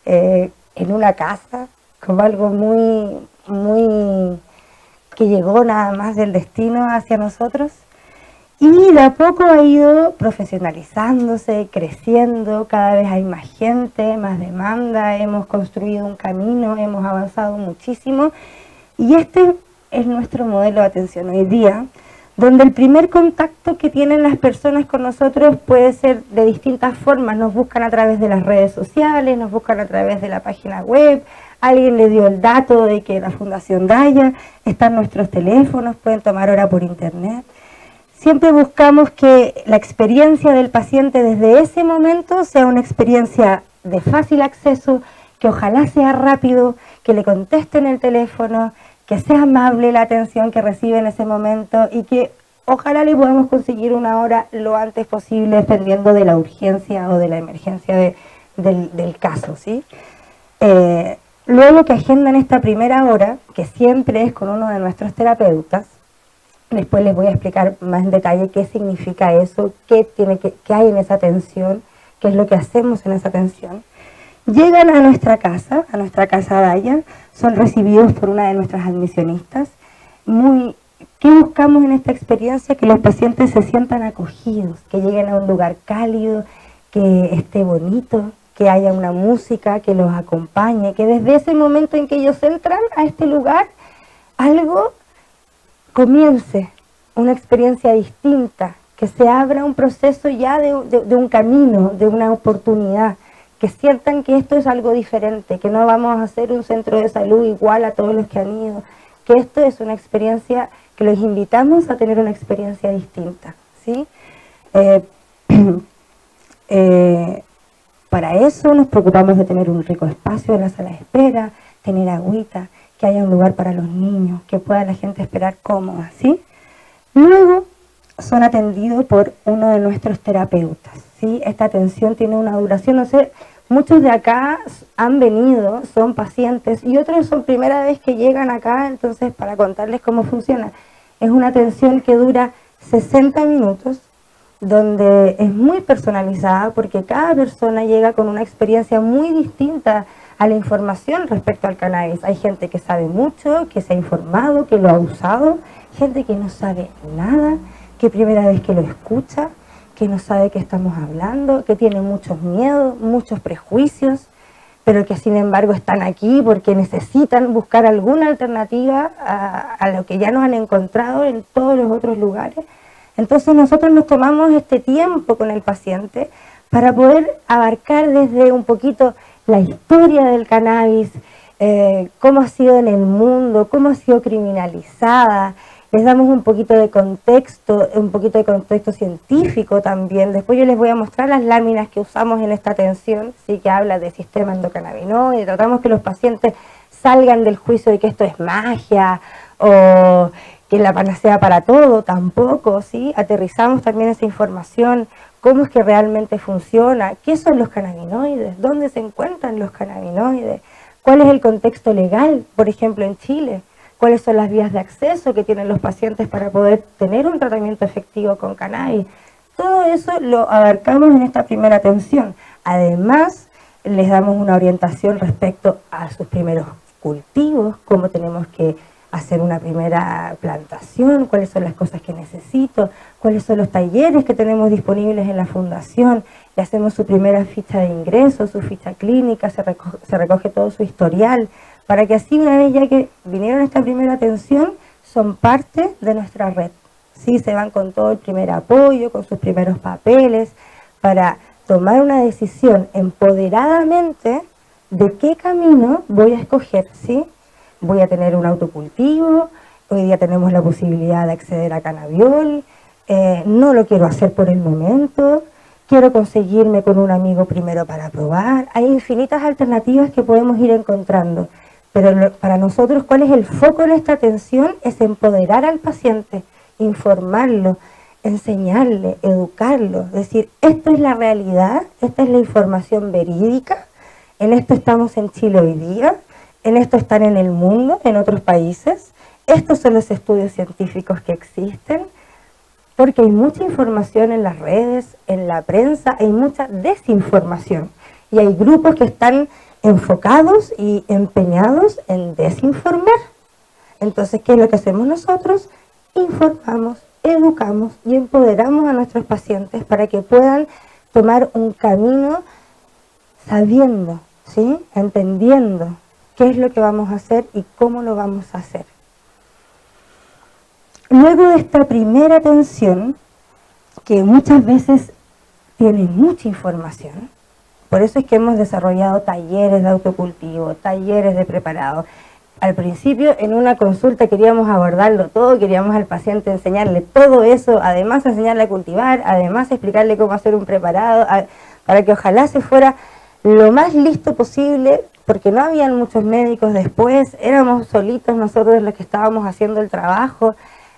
en una casa, como algo muy que llegó nada más del destino hacia nosotros. Y de a poco ha ido profesionalizándose, creciendo, cada vez hay más gente, más demanda, hemos construido un camino, hemos avanzado muchísimo. Y este es nuestro modelo de atención hoy día, donde el primer contacto que tienen las personas con nosotros puede ser de distintas formas. Nos buscan a través de las redes sociales, nos buscan a través de la página web, alguien le dio el dato de que la Fundación Daya, están nuestros teléfonos, pueden tomar hora por internet. Siempre buscamos que la experiencia del paciente desde ese momento sea una experiencia de fácil acceso, que ojalá sea rápido, que le contesten el teléfono, que sea amable la atención que recibe en ese momento y que ojalá le podamos conseguir una hora lo antes posible dependiendo de la urgencia o de la emergencia del caso, ¿sí? Luego que agendan esta primera hora, que siempre es con uno de nuestros terapeutas, después les voy a explicar más en detalle qué significa eso, qué hay en esa atención, qué es lo que hacemos en esa atención. Llegan a nuestra casa Daya, son recibidos por una de nuestras admisionistas. ¿Qué buscamos en esta experiencia? Que los pacientes se sientan acogidos, que lleguen a un lugar cálido, que esté bonito, que haya una música que los acompañe, que desde ese momento en que ellos entran a este lugar, algo comience, una experiencia distinta, que se abra un proceso ya de un camino, de una oportunidad, que sientan que esto es algo diferente, que no vamos a hacer un centro de salud igual a todos los que han ido, que esto es una experiencia, que los invitamos a tener una experiencia distinta, ¿sí? Para eso nos preocupamos de tener un rico espacio en la sala de espera, tener agüita, que haya un lugar para los niños, que pueda la gente esperar cómoda, ¿sí? Luego son atendidos por uno de nuestros terapeutas, ¿sí? Esta atención tiene una duración, no sé, muchos de acá han venido, son pacientes, y otros son primera vez que llegan acá, entonces para contarles cómo funciona. Es una atención que dura 60 minutos, donde es muy personalizada, porque cada persona llega con una experiencia muy distinta a la información respecto al cannabis. Hay gente que sabe mucho, que se ha informado, que lo ha usado, gente que no sabe nada, que primera vez que lo escucha, que no sabe qué estamos hablando, que tiene muchos miedos, muchos prejuicios, pero que sin embargo están aquí porque necesitan buscar alguna alternativa a lo que ya nos han encontrado en todos los otros lugares. Entonces nosotros nos tomamos este tiempo con el paciente para poder abarcar desde un poquito la historia del cannabis, cómo ha sido en el mundo, cómo ha sido criminalizada. Les damos un poquito de contexto científico también. Después yo les voy a mostrar las láminas que usamos en esta atención, sí, que habla de sistema endocannabinoide. Tratamos que los pacientes salgan del juicio de que esto es magia o que es la panacea para todo, tampoco, ¿sí? Aterrizamos también esa información, cómo es que realmente funciona, qué son los cannabinoides, dónde se encuentran los cannabinoides, cuál es el contexto legal, por ejemplo en Chile, cuáles son las vías de acceso que tienen los pacientes para poder tener un tratamiento efectivo con cannabis. Todo eso lo abarcamos en esta primera atención. Además, les damos una orientación respecto a sus primeros cultivos, cómo tenemos que hacer una primera plantación, cuáles son las cosas que necesito, cuáles son los talleres que tenemos disponibles en la fundación. Le hacemos su primera ficha de ingreso, su ficha clínica, se recoge todo su historial, para que así una vez ya que vinieron a esta primera atención, son parte de nuestra red. ¿Sí? Se van con todo el primer apoyo, con sus primeros papeles, para tomar una decisión empoderadamente de qué camino voy a escoger, ¿sí? Voy a tener un autocultivo, hoy día tenemos la posibilidad de acceder a cannabiol, no lo quiero hacer por el momento, quiero conseguirme con un amigo primero para probar. Hay infinitas alternativas que podemos ir encontrando, pero para nosotros, ¿cuál es el foco de esta atención? Es empoderar al paciente, informarlo, enseñarle, educarlo, decir, esto es la realidad, esta es la información verídica, en esto estamos en Chile hoy día, en esto están en el mundo, en otros países, estos son los estudios científicos que existen, porque hay mucha información en las redes, en la prensa, hay mucha desinformación, y hay grupos que están enfocados y empeñados en desinformar. Entonces, ¿qué es lo que hacemos nosotros? Informamos, educamos y empoderamos a nuestros pacientes para que puedan tomar un camino sabiendo, ¿sí? Entendiendo qué es lo que vamos a hacer y cómo lo vamos a hacer. Luego de esta primera atención, que muchas veces tiene mucha información, por eso es que hemos desarrollado talleres de autocultivo, talleres de preparado. Al principio, en una consulta queríamos abordarlo todo, queríamos al paciente enseñarle todo eso, además enseñarle a cultivar, además explicarle cómo hacer un preparado, para que ojalá se fuera lo más listo posible, porque no habían muchos médicos después, éramos solitos nosotros los que estábamos haciendo el trabajo.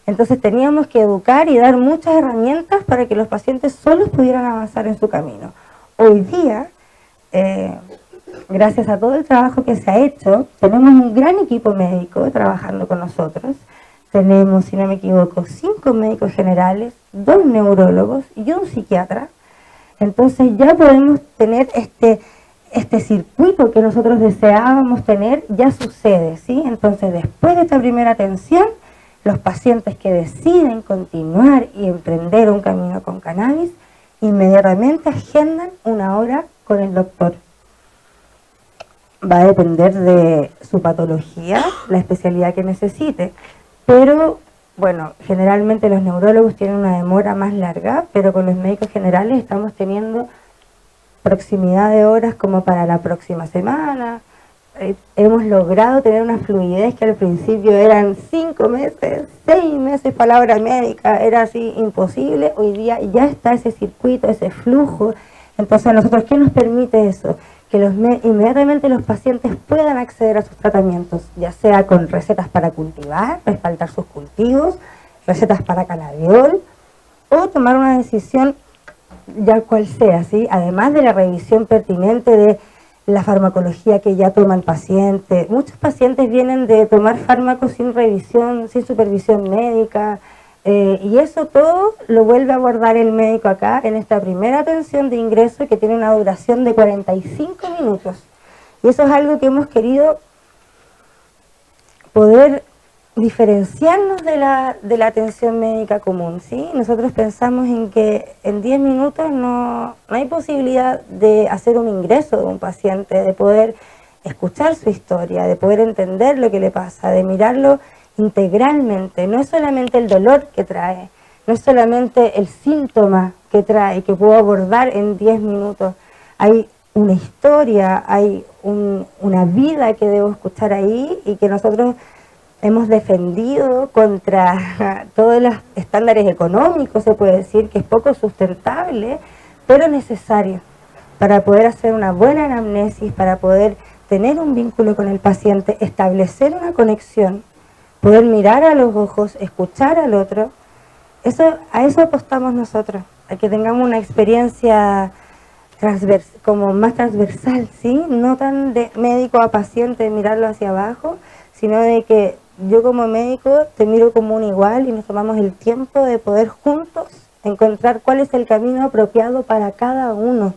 Entonces teníamos que educar y dar muchas herramientas para que los pacientes solos pudieran avanzar en su camino. Hoy día, gracias a todo el trabajo que se ha hecho, tenemos un gran equipo médico trabajando con nosotros. Tenemos, si no me equivoco, 5 médicos generales, 2 neurólogos y un psiquiatra. Entonces ya podemos tener este circuito que nosotros deseábamos tener, ya sucede, ¿sí? Entonces después de esta primera atención, los pacientes que deciden continuar y emprender un camino con cannabis, inmediatamente agendan una hora con el doctor. Va a depender de su patología, la especialidad que necesite, pero bueno, generalmente los neurólogos tienen una demora más larga, pero con los médicos generales estamos teniendo proximidad de horas como para la próxima semana. Hemos logrado tener una fluidez que al principio eran 5 meses, 6 meses, palabra médica, era así imposible. Hoy día ya está ese circuito, ese flujo. Entonces a nosotros, ¿qué nos permite eso? Que inmediatamente los pacientes puedan acceder a sus tratamientos, ya sea con recetas para cultivar, respaldar sus cultivos, recetas para cannabiol, o tomar una decisión ya cual sea, ¿sí? Además de la revisión pertinente de la farmacología que ya toma el paciente. Muchos pacientes vienen de tomar fármacos sin revisión, sin supervisión médica, y eso todo lo vuelve a abordar el médico acá en esta primera atención de ingreso que tiene una duración de 45 minutos. Y eso es algo que hemos querido poder diferenciarnos de la atención médica común, ¿sí? Nosotros pensamos en que en 10 minutos no hay posibilidad de hacer un ingreso de un paciente, de poder escuchar su historia, de poder entender lo que le pasa, de mirarlo integralmente. No es solamente el dolor que trae, no es solamente el síntoma que trae, que puedo abordar en 10 minutos. Hay una historia, hay una vida que debo escuchar ahí y que nosotros hemos defendido contra todos los estándares económicos, se puede decir que es poco sustentable, pero necesario para poder hacer una buena anamnesis, para poder tener un vínculo con el paciente, establecer una conexión, poder mirar a los ojos, escuchar al otro. A eso apostamos nosotros, a que tengamos una experiencia como más transversal, ¿sí? No tan de médico a paciente, mirarlo hacia abajo, sino de que yo como médico te miro como un igual y nos tomamos el tiempo de poder juntos encontrar cuál es el camino apropiado para cada uno.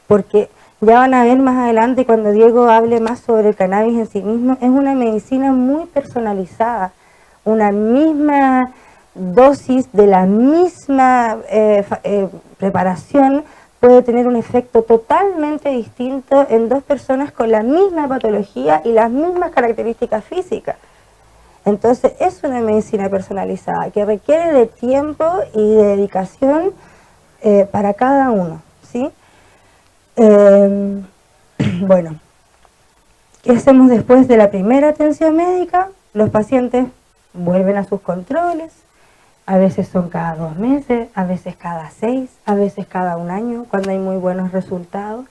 Porque ya van a ver más adelante cuando Diego hable más sobre el cannabis en sí mismo, es una medicina muy personalizada, una misma dosis de la misma preparación puede tener un efecto totalmente distinto en 2 personas con la misma patología y las mismas características físicas. Entonces es una medicina personalizada que requiere de tiempo y de dedicación para cada uno, ¿sí? Bueno, ¿qué hacemos después de la primera atención médica? Los pacientes vuelven a sus controles, a veces son cada 2 meses, a veces cada 6, a veces cada 1 año, cuando hay muy buenos resultados.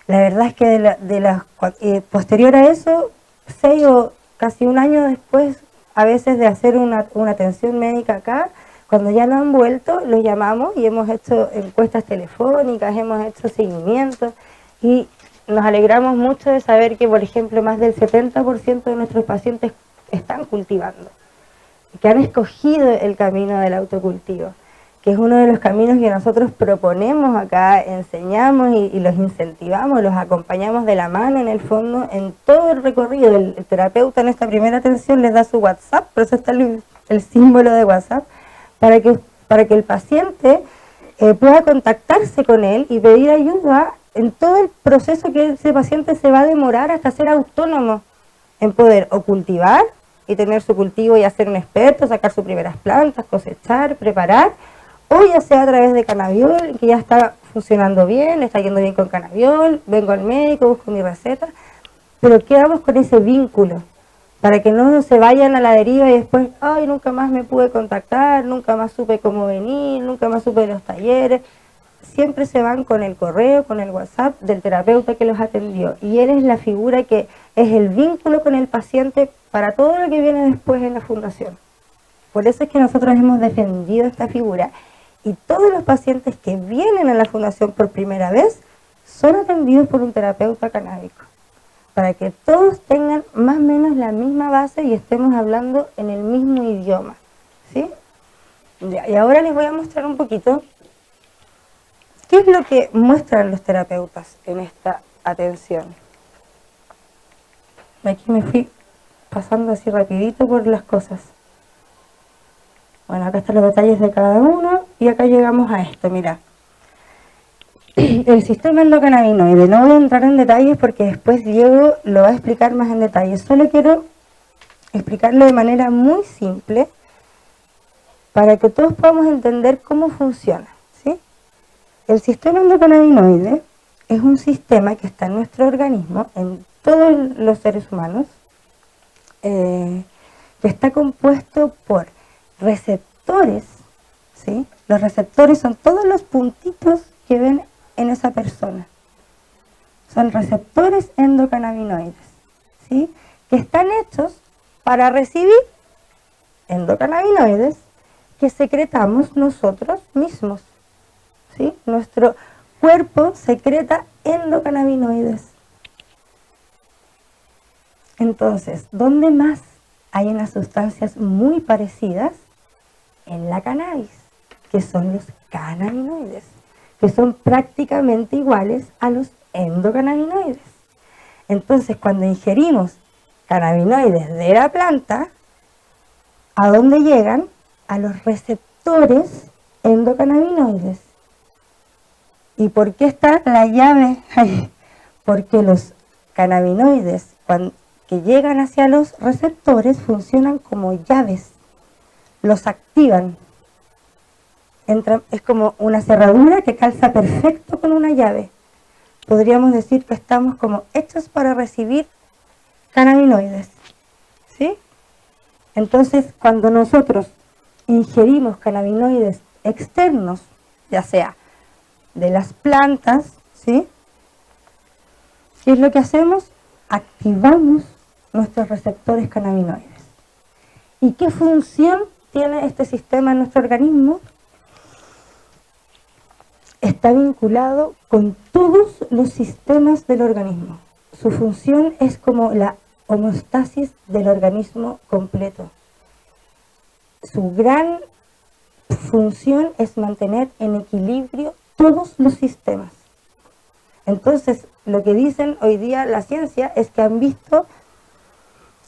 La verdad es que posterior a eso, 6 o casi 1 año después, a veces de hacer una atención médica acá, cuando ya no han vuelto, los llamamos y hemos hecho encuestas telefónicas, hemos hecho seguimientos y nos alegramos mucho de saber que, por ejemplo, más del 70% de nuestros pacientes están cultivando, que han escogido el camino del autocultivo. que es uno de los caminos que nosotros proponemos acá, enseñamos y los incentivamos, los acompañamos de la mano en el fondo, en todo el recorrido. El terapeuta en esta primera atención les da su WhatsApp, por eso está el símbolo de WhatsApp, para que el paciente pueda contactarse con él y pedir ayuda en todo el proceso que ese paciente se va a demorar hasta ser autónomo en poder o cultivar y tener su cultivo y hacer un experto, sacar sus primeras plantas, cosechar, preparar, o ya sea a través de cannabiol, que ya está funcionando bien, está yendo bien con cannabiol, vengo al médico, busco mi receta, pero quedamos con ese vínculo, para que no se vayan a la deriva y después, ay, nunca más me pude contactar, nunca más supe cómo venir, nunca más supe de los talleres. Siempre se van con el correo, con el WhatsApp del terapeuta que los atendió. Y él es la figura que es el vínculo con el paciente para todo lo que viene después en la fundación. Por eso es que nosotros hemos defendido esta figura. Y todos los pacientes que vienen a la fundación por primera vez son atendidos por un terapeuta canábico, para que todos tengan más o menos la misma base y estemos hablando en el mismo idioma, ¿sí? Y ahora les voy a mostrar un poquito qué es lo que muestran los terapeutas en esta atención. Aquí me fui pasando así rapidito por las cosas. Bueno, acá están los detalles de cada uno y acá llegamos a esto, mira. El sistema endocannabinoide, no voy a entrar en detalles porque después Diego lo va a explicar más en detalle. Solo quiero explicarlo de manera muy simple para que todos podamos entender cómo funciona, ¿sí? El sistema endocannabinoide es un sistema que está en nuestro organismo, en todos los seres humanos, que está compuesto por receptores, ¿sí? Los receptores son todos los puntitos que ven en esa persona. Son receptores endocannabinoides, ¿sí? Que están hechos para recibir endocannabinoides que secretamos nosotros mismos, ¿sí? Nuestro cuerpo secreta endocannabinoides. Entonces, ¿dónde más hay unas sustancias muy parecidas? En la cannabis, que son los cannabinoides, que son prácticamente iguales a los endocannabinoides. Entonces, cuando ingerimos cannabinoides de la planta, ¿a dónde llegan? A los receptores endocannabinoides. ¿Y por qué está la llave ahí? Porque los cannabinoides, que llegan hacia los receptores, funcionan como llaves. Los activan. Es como una cerradura que calza perfecto con una llave. Podríamos decir que estamos como hechos para recibir cannabinoides, ¿sí? Entonces, cuando nosotros ingerimos cannabinoides externos, ya sea de las plantas, ¿sí? ¿Qué es lo que hacemos? Activamos nuestros receptores cannabinoides. ¿Y qué función tiene este sistema en nuestro organismo? Está vinculado con todos los sistemas del organismo. Su función es como la homeostasis del organismo completo. Su gran función es mantener en equilibrio todos los sistemas. Entonces, lo que dicen hoy día la ciencia es que han visto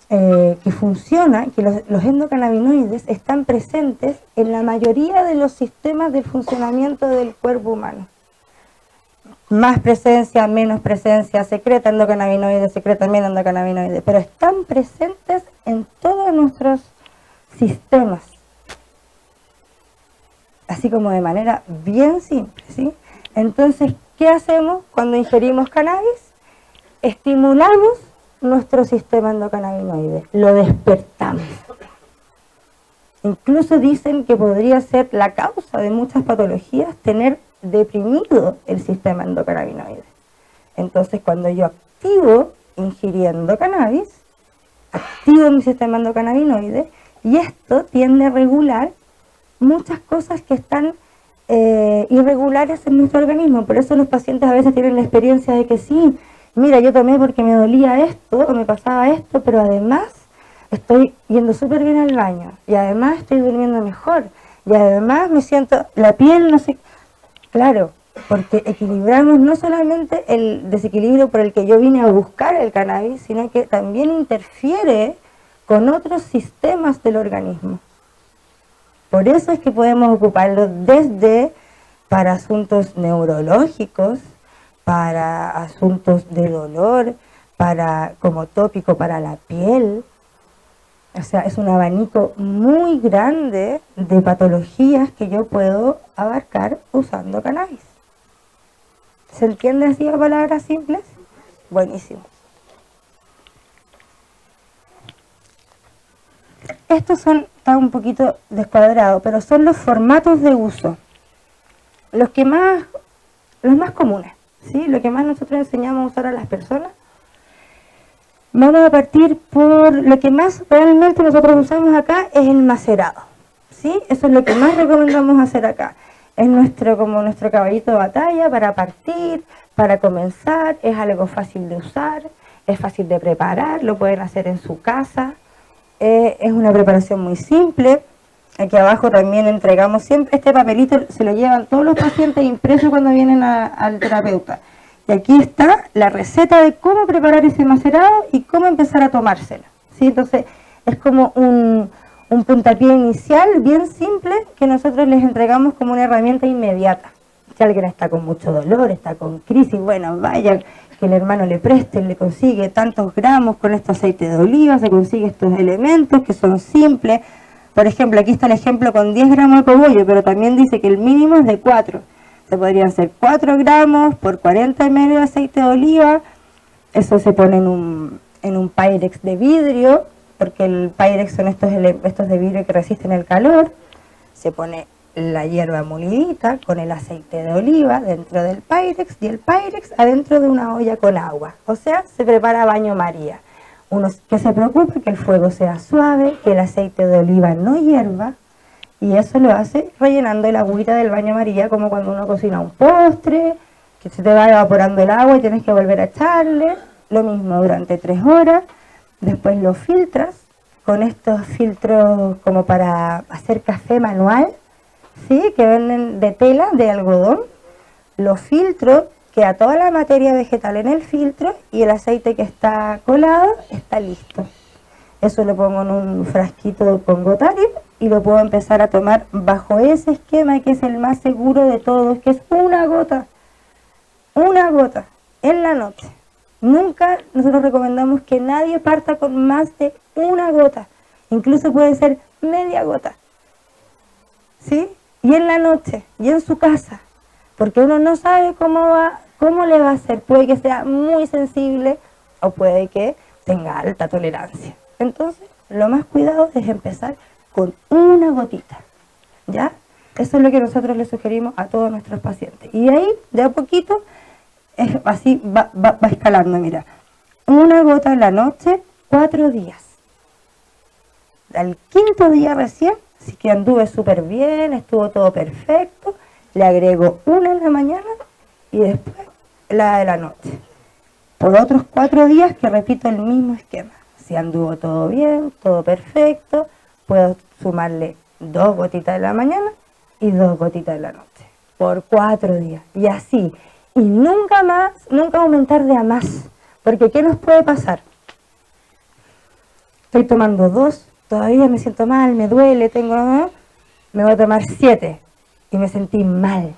que funciona, que los endocannabinoides están presentes en la mayoría de los sistemas del funcionamiento del cuerpo humano. Más presencia, menos presencia, secreta endocannabinoides, secreta menos endocannabinoides, pero están presentes en todos nuestros sistemas. Así como de manera bien simple, ¿sí? Entonces, ¿qué hacemos cuando ingerimos cannabis? Estimulamos nuestro sistema endocannabinoide, lo despertamos. Incluso dicen que podría ser la causa de muchas patologías tener deprimido el sistema endocannabinoide. Entonces, cuando yo activo ingiriendo cannabis, activo mi sistema endocannabinoide y esto tiende a regular muchas cosas que están irregulares en nuestro organismo. Por eso los pacientes a veces tienen la experiencia de que sí, mira, yo tomé porque me dolía esto o me pasaba esto, pero además estoy yendo súper bien al baño y además estoy durmiendo mejor y además me siento, la piel no sé, claro, porque equilibramos no solamente el desequilibrio por el que yo vine a buscar el cannabis, sino que también interfiere con otros sistemas del organismo. Por eso es que podemos ocuparlo desde para asuntos neurológicos, para asuntos de dolor, para como tópico para la piel. O sea, es un abanico muy grande de patologías que yo puedo abarcar usando cannabis. ¿Se entiende así a palabras simples? Buenísimo. Estos son, está un poquito descuadrado, pero son los formatos de uso. Los más comunes, ¿sí? Lo que más nosotros enseñamos a usar a las personas. Vamos a partir por lo que más realmente nosotros usamos acá es el macerado, ¿sí? Eso es lo que más recomendamos hacer acá. Es como nuestro caballito de batalla para partir, para comenzar, es algo fácil de usar, es fácil de preparar, lo pueden hacer en su casa, es una preparación muy simple. Aquí abajo también entregamos siempre, este papelito se lo llevan todos los pacientes impresos cuando vienen al terapeuta. Y aquí está la receta de cómo preparar ese macerado y cómo empezar a tomárselo, ¿sí? Entonces es como un puntapié inicial bien simple que nosotros les entregamos como una herramienta inmediata. Si alguien está con mucho dolor, está con crisis, bueno, vaya, que el hermano le preste, le consigue tantos gramos con este aceite de oliva, se consigue estos elementos que son simples. Por ejemplo, aquí está el ejemplo con 10 gramos de cogollo, pero también dice que el mínimo es de 4. Se podrían hacer 4 gramos por 40 ml de aceite de oliva. Eso se pone en un Pyrex de vidrio, porque el Pyrex son estos de vidrio que resisten el calor. Se pone la hierba molidita con el aceite de oliva dentro del Pyrex y el Pyrex adentro de una olla con agua. O sea, se prepara baño María. Uno que se preocupe que el fuego sea suave, que el aceite de oliva no hierva, y eso lo hace rellenando el agüita del baño María, como cuando uno cocina un postre, que se te va evaporando el agua y tienes que volver a echarle. Lo mismo durante 3 horas, después lo filtras con estos filtros como para hacer café manual, ¿sí? Que venden de tela, de algodón. Lo filtro, queda toda la materia vegetal en el filtro y el aceite que está colado está listo. Eso lo pongo en un frasquito con gotario y lo puedo empezar a tomar bajo ese esquema que es el más seguro de todos, que es una gota en la noche. Nunca nosotros recomendamos que nadie parta con más de una gota, incluso puede ser media gota, ¿sí? Y en la noche, y en su casa, porque uno no sabe cómo le va a hacer, puede que sea muy sensible o puede que tenga alta tolerancia. Entonces, lo más cuidado es empezar con una gotita, ¿ya? Eso es lo que nosotros le sugerimos a todos nuestros pacientes. Y ahí, de a poquito, así va escalando, mira. Una gota en la noche, 4 días. Al 5.º día recién, si que anduve súper bien, estuvo todo perfecto, le agrego una en la mañana y después la de la noche. Por otros 4 días que repito el mismo esquema. Si anduvo todo bien, todo perfecto, puedo sumarle 2 gotitas en la mañana y 2 gotitas en la noche. Por 4 días. Y así. Y nunca más, nunca aumentar de a más. Porque ¿qué nos puede pasar? Estoy tomando 2, todavía me siento mal, me duele, me voy a tomar 7 y me sentí mal.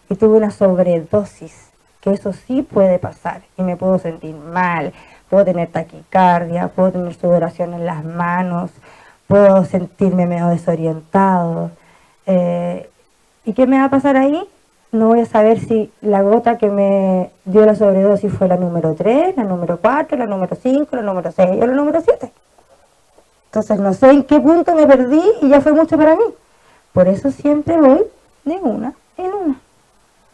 Y tuve una sobredosis, que eso sí puede pasar y me puedo sentir mal. Puedo tener taquicardia, puedo tener sudoración en las manos, puedo sentirme medio desorientado. ¿Y qué me va a pasar ahí? No voy a saber si la gota que me dio la sobredosis fue la número 3, la número 4, la número 5, la número 6 o la número 7. Entonces no sé en qué punto me perdí y ya fue mucho para mí. Por eso siempre voy de una en una.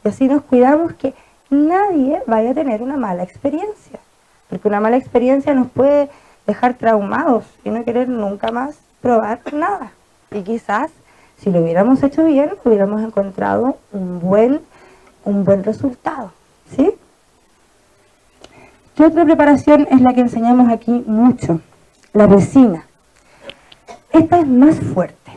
Y así nos cuidamos que nadie vaya a tener una mala experiencia. Porque una mala experiencia nos puede dejar traumados y no querer nunca más probar nada. Y quizás, si lo hubiéramos hecho bien, hubiéramos encontrado un buen resultado, ¿sí? ¿Qué otra preparación es la que enseñamos aquí mucho? La resina. Esta es más fuerte.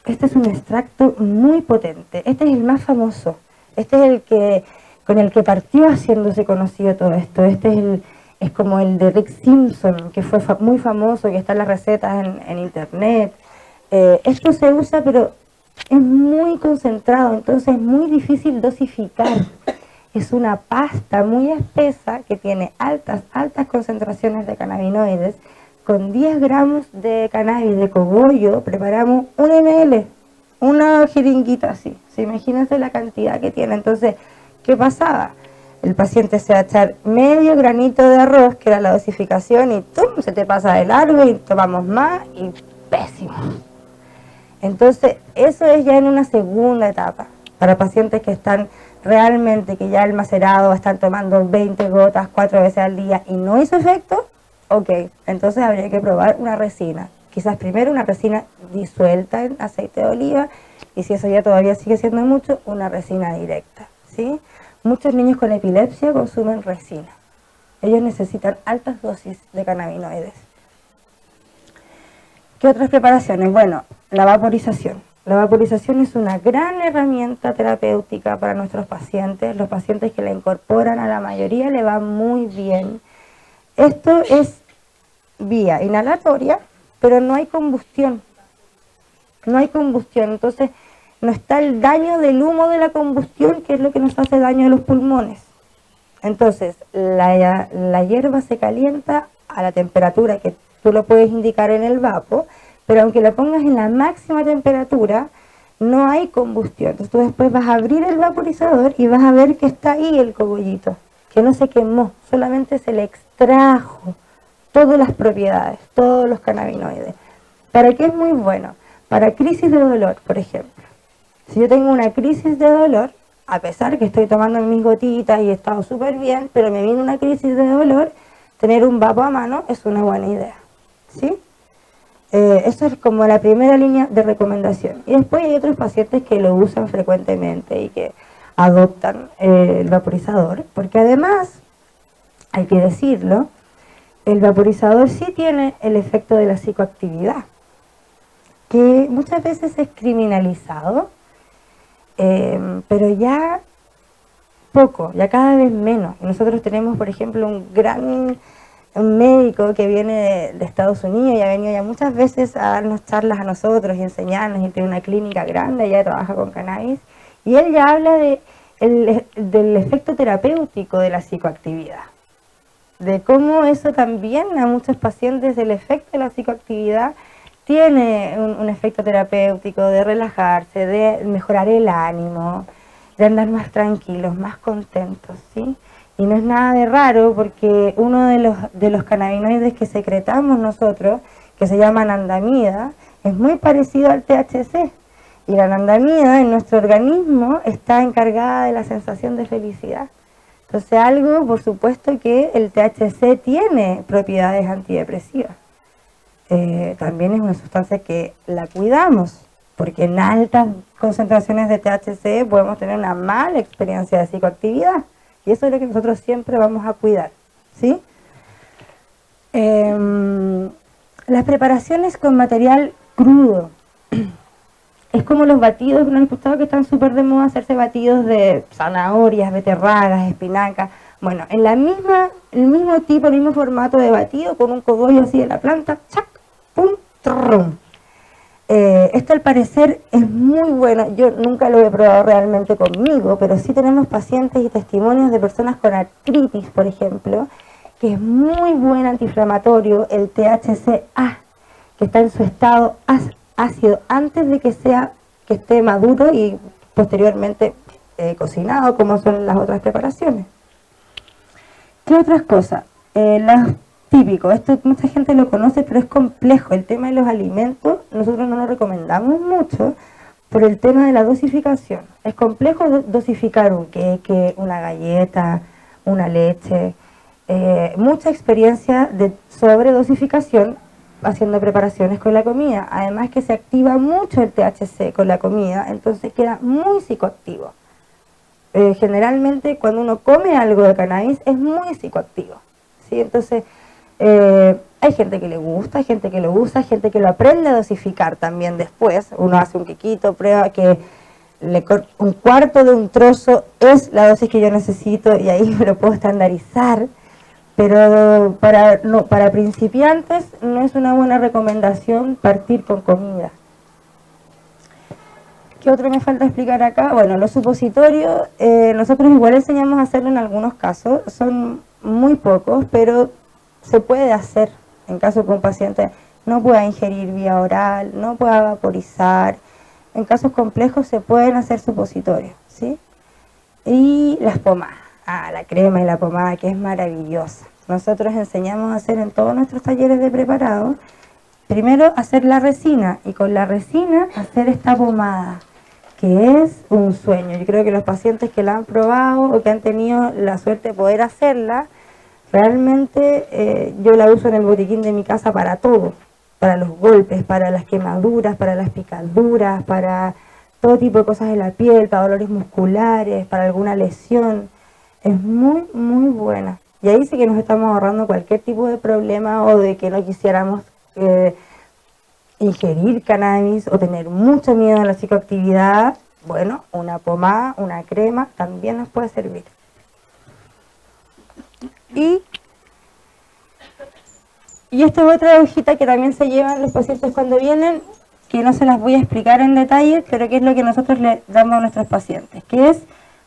Este es un extracto muy potente. Este es el más famoso. Este es el que con el que partió haciéndose conocido todo esto. Este es como el de Rick Simpson, que fue muy famoso, que está en las recetas en internet. Esto se usa, pero es muy concentrado, entonces es muy difícil dosificar. Es una pasta muy espesa que tiene altas concentraciones de cannabinoides. Con 10 gramos de cannabis de cogollo preparamos 1 ml, una jeringuita así. Imagínense la cantidad que tiene. Entonces, ¿qué pasaba? El paciente se va a echar medio granito de arroz, que era la dosificación, y ¡tum!, se te pasa de largo y tomamos más y pésimo. Entonces, eso es ya en una segunda etapa, para pacientes que están realmente, que ya el macerado están tomando 20 gotas 4 veces al día y no hizo efecto. Ok, entonces habría que probar una resina. Quizás primero una resina disuelta en aceite de oliva, y si eso ya todavía sigue siendo mucho, una resina directa, ¿sí? Muchos niños con epilepsia consumen resina. Ellos necesitan altas dosis de cannabinoides. ¿Qué otras preparaciones? Bueno, la vaporización. La vaporización es una gran herramienta terapéutica para nuestros pacientes. Los pacientes que la incorporan, a la mayoría le va muy bien. Esto es vía inhalatoria, pero no hay combustión. No hay combustión, entonces no está el daño del humo de la combustión, que es lo que nos hace daño a los pulmones. Entonces, la hierba se calienta a la temperatura que tú lo puedes indicar en el vapo, pero aunque lo pongas en la máxima temperatura, no hay combustión. Entonces tú después vas a abrir el vaporizador y vas a ver que está ahí el cogollito, que no se quemó, solamente se le extrajo todas las propiedades, todos los cannabinoides. ¿Para qué es muy bueno? Para crisis de dolor, por ejemplo. Si yo tengo una crisis de dolor, a pesar que estoy tomando mis gotitas y he estado súper bien, pero me viene una crisis de dolor, tener un vapo a mano es una buena idea, ¿sí? Eso es como la primera línea de recomendación. Y después hay otros pacientes que lo usan frecuentemente y que adoptan el vaporizador, porque además, hay que decirlo, el vaporizador sí tiene el efecto de la psicoactividad, que muchas veces es criminalizado, pero ya poco, ya cada vez menos. Nosotros tenemos, por ejemplo, un médico que viene de Estados Unidos y ha venido ya muchas veces a darnos charlas a nosotros y enseñarnos, y tiene una clínica grande, ya trabaja con cannabis, y él ya habla del efecto terapéutico de la psicoactividad, de cómo eso también a muchos pacientes, el efecto de la psicoactividad tiene un efecto terapéutico de relajarse, de mejorar el ánimo, de andar más tranquilos, más contentos, ¿sí? Y no es nada de raro, porque uno de los cannabinoides que secretamos nosotros, que se llama anandamida, es muy parecido al THC. Y la anandamida en nuestro organismo está encargada de la sensación de felicidad. Entonces algo, por supuesto que el THC tiene propiedades antidepresivas. También es una sustancia que la cuidamos, porque en altas concentraciones de THC podemos tener una mala experiencia de psicoactividad. Y eso es lo que nosotros siempre vamos a cuidar, ¿sí? Las preparaciones con material crudo. Es como los batidos, ¿no han escuchado que están súper de moda hacerse batidos de zanahorias, beterragas, espinacas? Bueno, en el mismo tipo, el mismo formato de batido, con un cogollo así de la planta, ¡chac! ¡Pum! ¡Trum! Esto al parecer es muy bueno. Yo nunca lo he probado realmente conmigo, pero sí tenemos pacientes y testimonios de personas con artritis, por ejemplo, que es muy buen antiinflamatorio, el THC-A, que está en su estado ácido antes de que esté maduro y posteriormente cocinado, como son las otras preparaciones. ¿Qué otras cosas? Típico, esto mucha gente lo conoce, pero es complejo. El tema de los alimentos, nosotros no lo recomendamos mucho por el tema de la dosificación. Es complejo dosificar un queque, una galleta, una leche. Mucha experiencia de sobredosificación haciendo preparaciones con la comida. Además que se activa mucho el THC con la comida, entonces queda muy psicoactivo. Generalmente cuando uno come algo de cannabis es muy psicoactivo, ¿sí? Entonces Hay gente que le gusta, hay gente que lo usa, hay gente que lo aprende a dosificar también después. Uno hace un quiquito, prueba que un cuarto de un trozo es la dosis que yo necesito y ahí me lo puedo estandarizar. Pero para principiantes no es una buena recomendación partir con comida. ¿Qué otro me falta explicar acá? Bueno, los supositorios, nosotros igual enseñamos a hacerlo en algunos casos, son muy pocos, pero se puede hacer en caso que un paciente no pueda ingerir vía oral, no pueda vaporizar. En casos complejos se pueden hacer supositorios, ¿sí? Y las pomadas, la crema y la pomada, que es maravillosa. Nosotros enseñamos a hacer en todos nuestros talleres de preparado, primero hacer la resina y con la resina hacer esta pomada, que es un sueño. Yo creo que los pacientes que la han probado o que han tenido la suerte de poder hacerla, realmente yo la uso en el botiquín de mi casa para todo, para los golpes, para las quemaduras, para las picaduras, para todo tipo de cosas de la piel, para dolores musculares, para alguna lesión. Es muy, muy buena. Y ahí sí que nos estamos ahorrando cualquier tipo de problema o de que no quisiéramos ingerir cannabis o tener mucho miedo a la psicoactividad. Bueno, una pomada, una crema también nos puede servir. Y esta es otra hojita que también se llevan los pacientes cuando vienen, que no se las voy a explicar en detalle, pero que es lo que nosotros le damos a nuestros pacientes, que es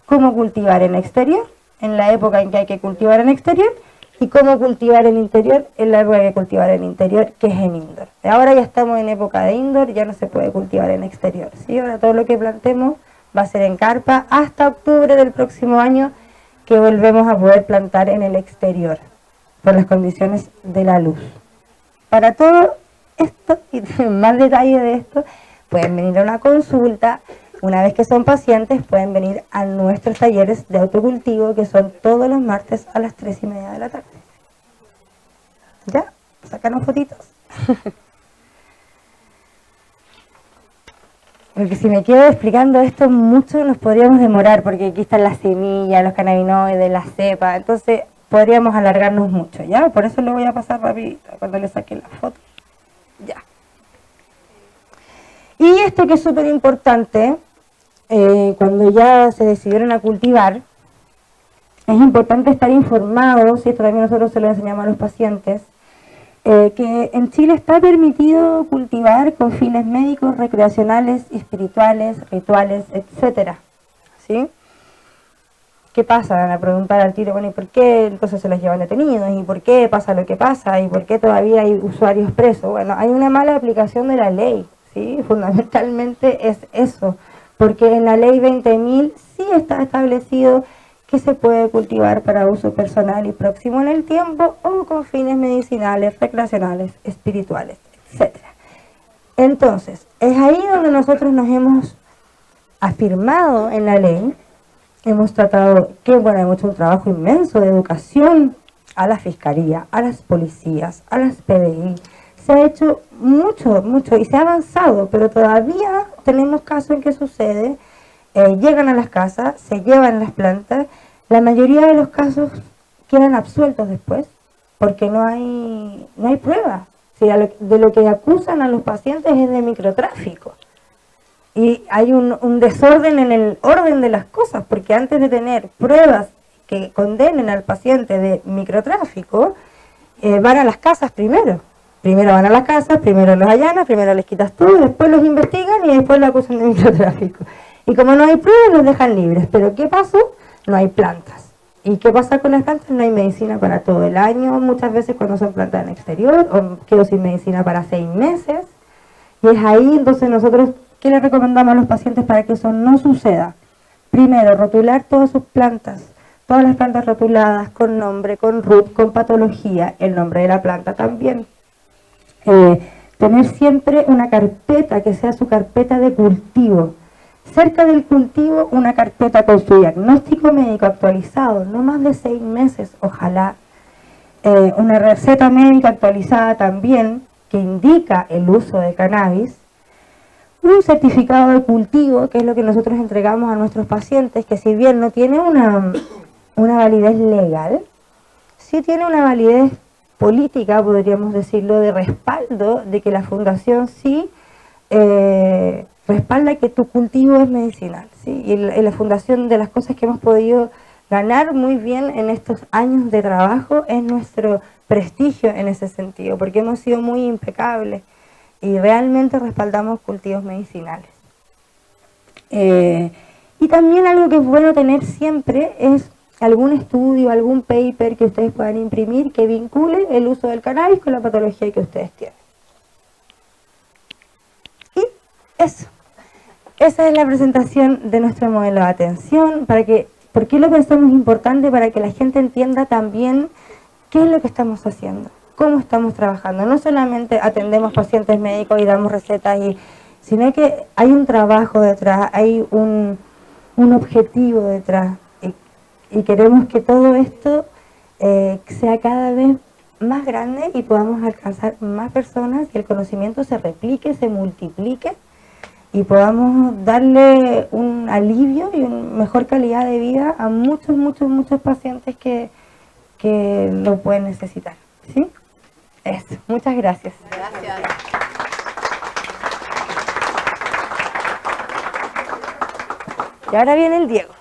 cómo cultivar en exterior, en la época en que hay que cultivar en exterior, y cómo cultivar en interior, en la época que hay que cultivar en interior, que es en indoor. Ahora ya estamos en época de indoor, ya no se puede cultivar en exterior, ¿sí? Ahora todo lo que plantemos va a ser en carpa hasta octubre del próximo año, que volvemos a poder plantar en el exterior, por las condiciones de la luz. Para todo esto, y más detalle de esto, pueden venir a una consulta. Una vez que son pacientes, pueden venir a nuestros talleres de autocultivo, que son todos los martes a las 3:30 de la tarde. ¿Ya? Sácanos fotitos. Porque si me quedo explicando esto mucho nos podríamos demorar, porque aquí están las semillas, los cannabinoides, la cepa, entonces podríamos alargarnos mucho, ¿ya? Por eso lo voy a pasar rapidito cuando le saque la foto. Ya. Y esto que es súper importante, cuando ya se decidieron a cultivar, es importante estar informados, y esto también nosotros se lo enseñamos a los pacientes, que en Chile está permitido cultivar con fines médicos, recreacionales, espirituales, rituales, etcétera, ¿sí? ¿Qué pasa? Van a preguntar al tiro, bueno, ¿y por qué entonces se los llevan detenidos? ¿Y por qué pasa lo que pasa? ¿Y por qué todavía hay usuarios presos? Bueno, hay una mala aplicación de la ley, ¿sí? Fundamentalmente es eso, porque en la ley 20.000 sí está establecido que se puede cultivar para uso personal y próximo en el tiempo o con fines medicinales, recreacionales, espirituales, etc. Entonces, es ahí donde nosotros nos hemos afirmado en la ley, hemos tratado, hemos hecho un trabajo inmenso de educación a la Fiscalía, a las policías, a las PDI. Se ha hecho mucho, mucho y se ha avanzado, pero todavía tenemos casos en que sucede. Llegan a las casas, se llevan las plantas, la mayoría de los casos quedan absueltos después, porque no hay pruebas. O sea, de lo que acusan a los pacientes es de microtráfico. Y hay un desorden en el orden de las cosas, porque antes de tener pruebas que condenen al paciente de microtráfico, van a las casas primero. Primero van a las casas, primero los allanas, primero les quitas todo, después los investigan y después lo acusan de microtráfico. Y como no hay pruebas, los dejan libres. Pero ¿qué pasó? No hay plantas. ¿Y qué pasa con las plantas? No hay medicina para todo el año, muchas veces cuando son plantas en exterior, o quedo sin medicina para 6 meses. Y es ahí, entonces nosotros, ¿qué le recomendamos a los pacientes para que eso no suceda? Primero, rotular todas sus plantas. Todas las plantas rotuladas con nombre, con RUT, con patología, el nombre de la planta también. Tener siempre una carpeta que sea su carpeta de cultivo. Cerca del cultivo, una carpeta con su diagnóstico médico actualizado, no más de 6 meses, ojalá. Una receta médica actualizada también, que indica el uso de cannabis. Un certificado de cultivo, que es lo que nosotros entregamos a nuestros pacientes, que si bien no tiene una validez legal, sí tiene una validez política, podríamos decirlo, de respaldo, de que la fundación sí respalda que tu cultivo es medicinal, ¿sí? Y la fundación, de las cosas que hemos podido ganar muy bien en estos años de trabajo es nuestro prestigio en ese sentido, porque hemos sido muy impecables y realmente respaldamos cultivos medicinales. Y también algo que es bueno tener siempre es algún estudio, algún paper que ustedes puedan imprimir que vincule el uso del cannabis con la patología que ustedes tienen. Y eso. Esa es la presentación de nuestro modelo de atención. ¿Por qué lo pensamos importante? Para que la gente entienda también qué es lo que estamos haciendo, cómo estamos trabajando. No solamente atendemos pacientes médicos y damos recetas, sino que hay un trabajo detrás, hay un objetivo detrás. Y queremos que todo esto sea cada vez más grande y podamos alcanzar más personas y el conocimiento se replique, se multiplique y podamos darle un alivio y una mejor calidad de vida a muchos, muchos, muchos pacientes que lo pueden necesitar. ¿Sí? Eso. Muchas gracias. Gracias. Y ahora viene el Diego.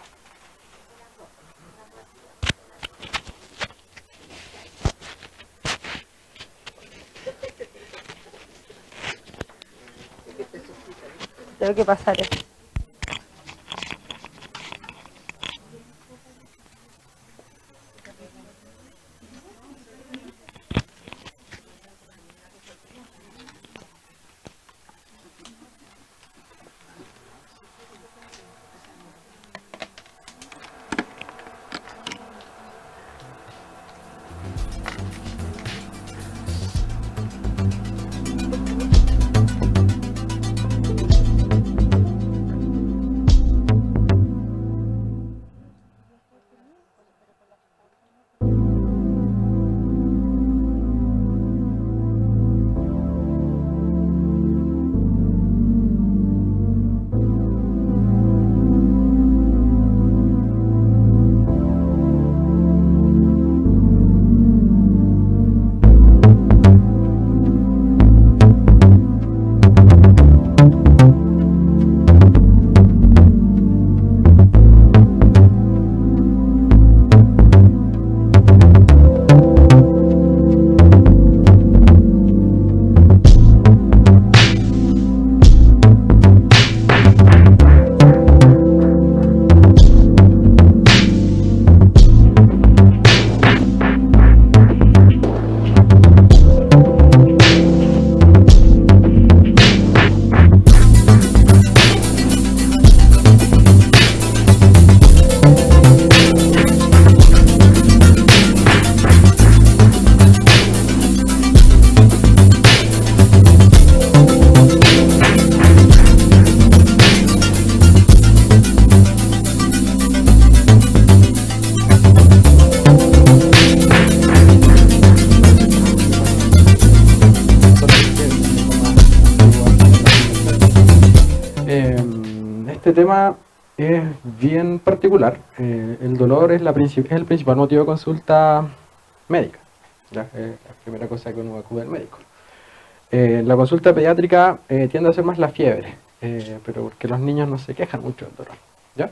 Tengo que pasar esto. Este tema es bien particular. El dolor es el principal motivo de consulta médica. ¿Ya? La primera cosa que uno acude al médico. La consulta pediátrica tiende a ser más la fiebre, pero porque los niños no se quejan mucho del dolor. ¿Ya?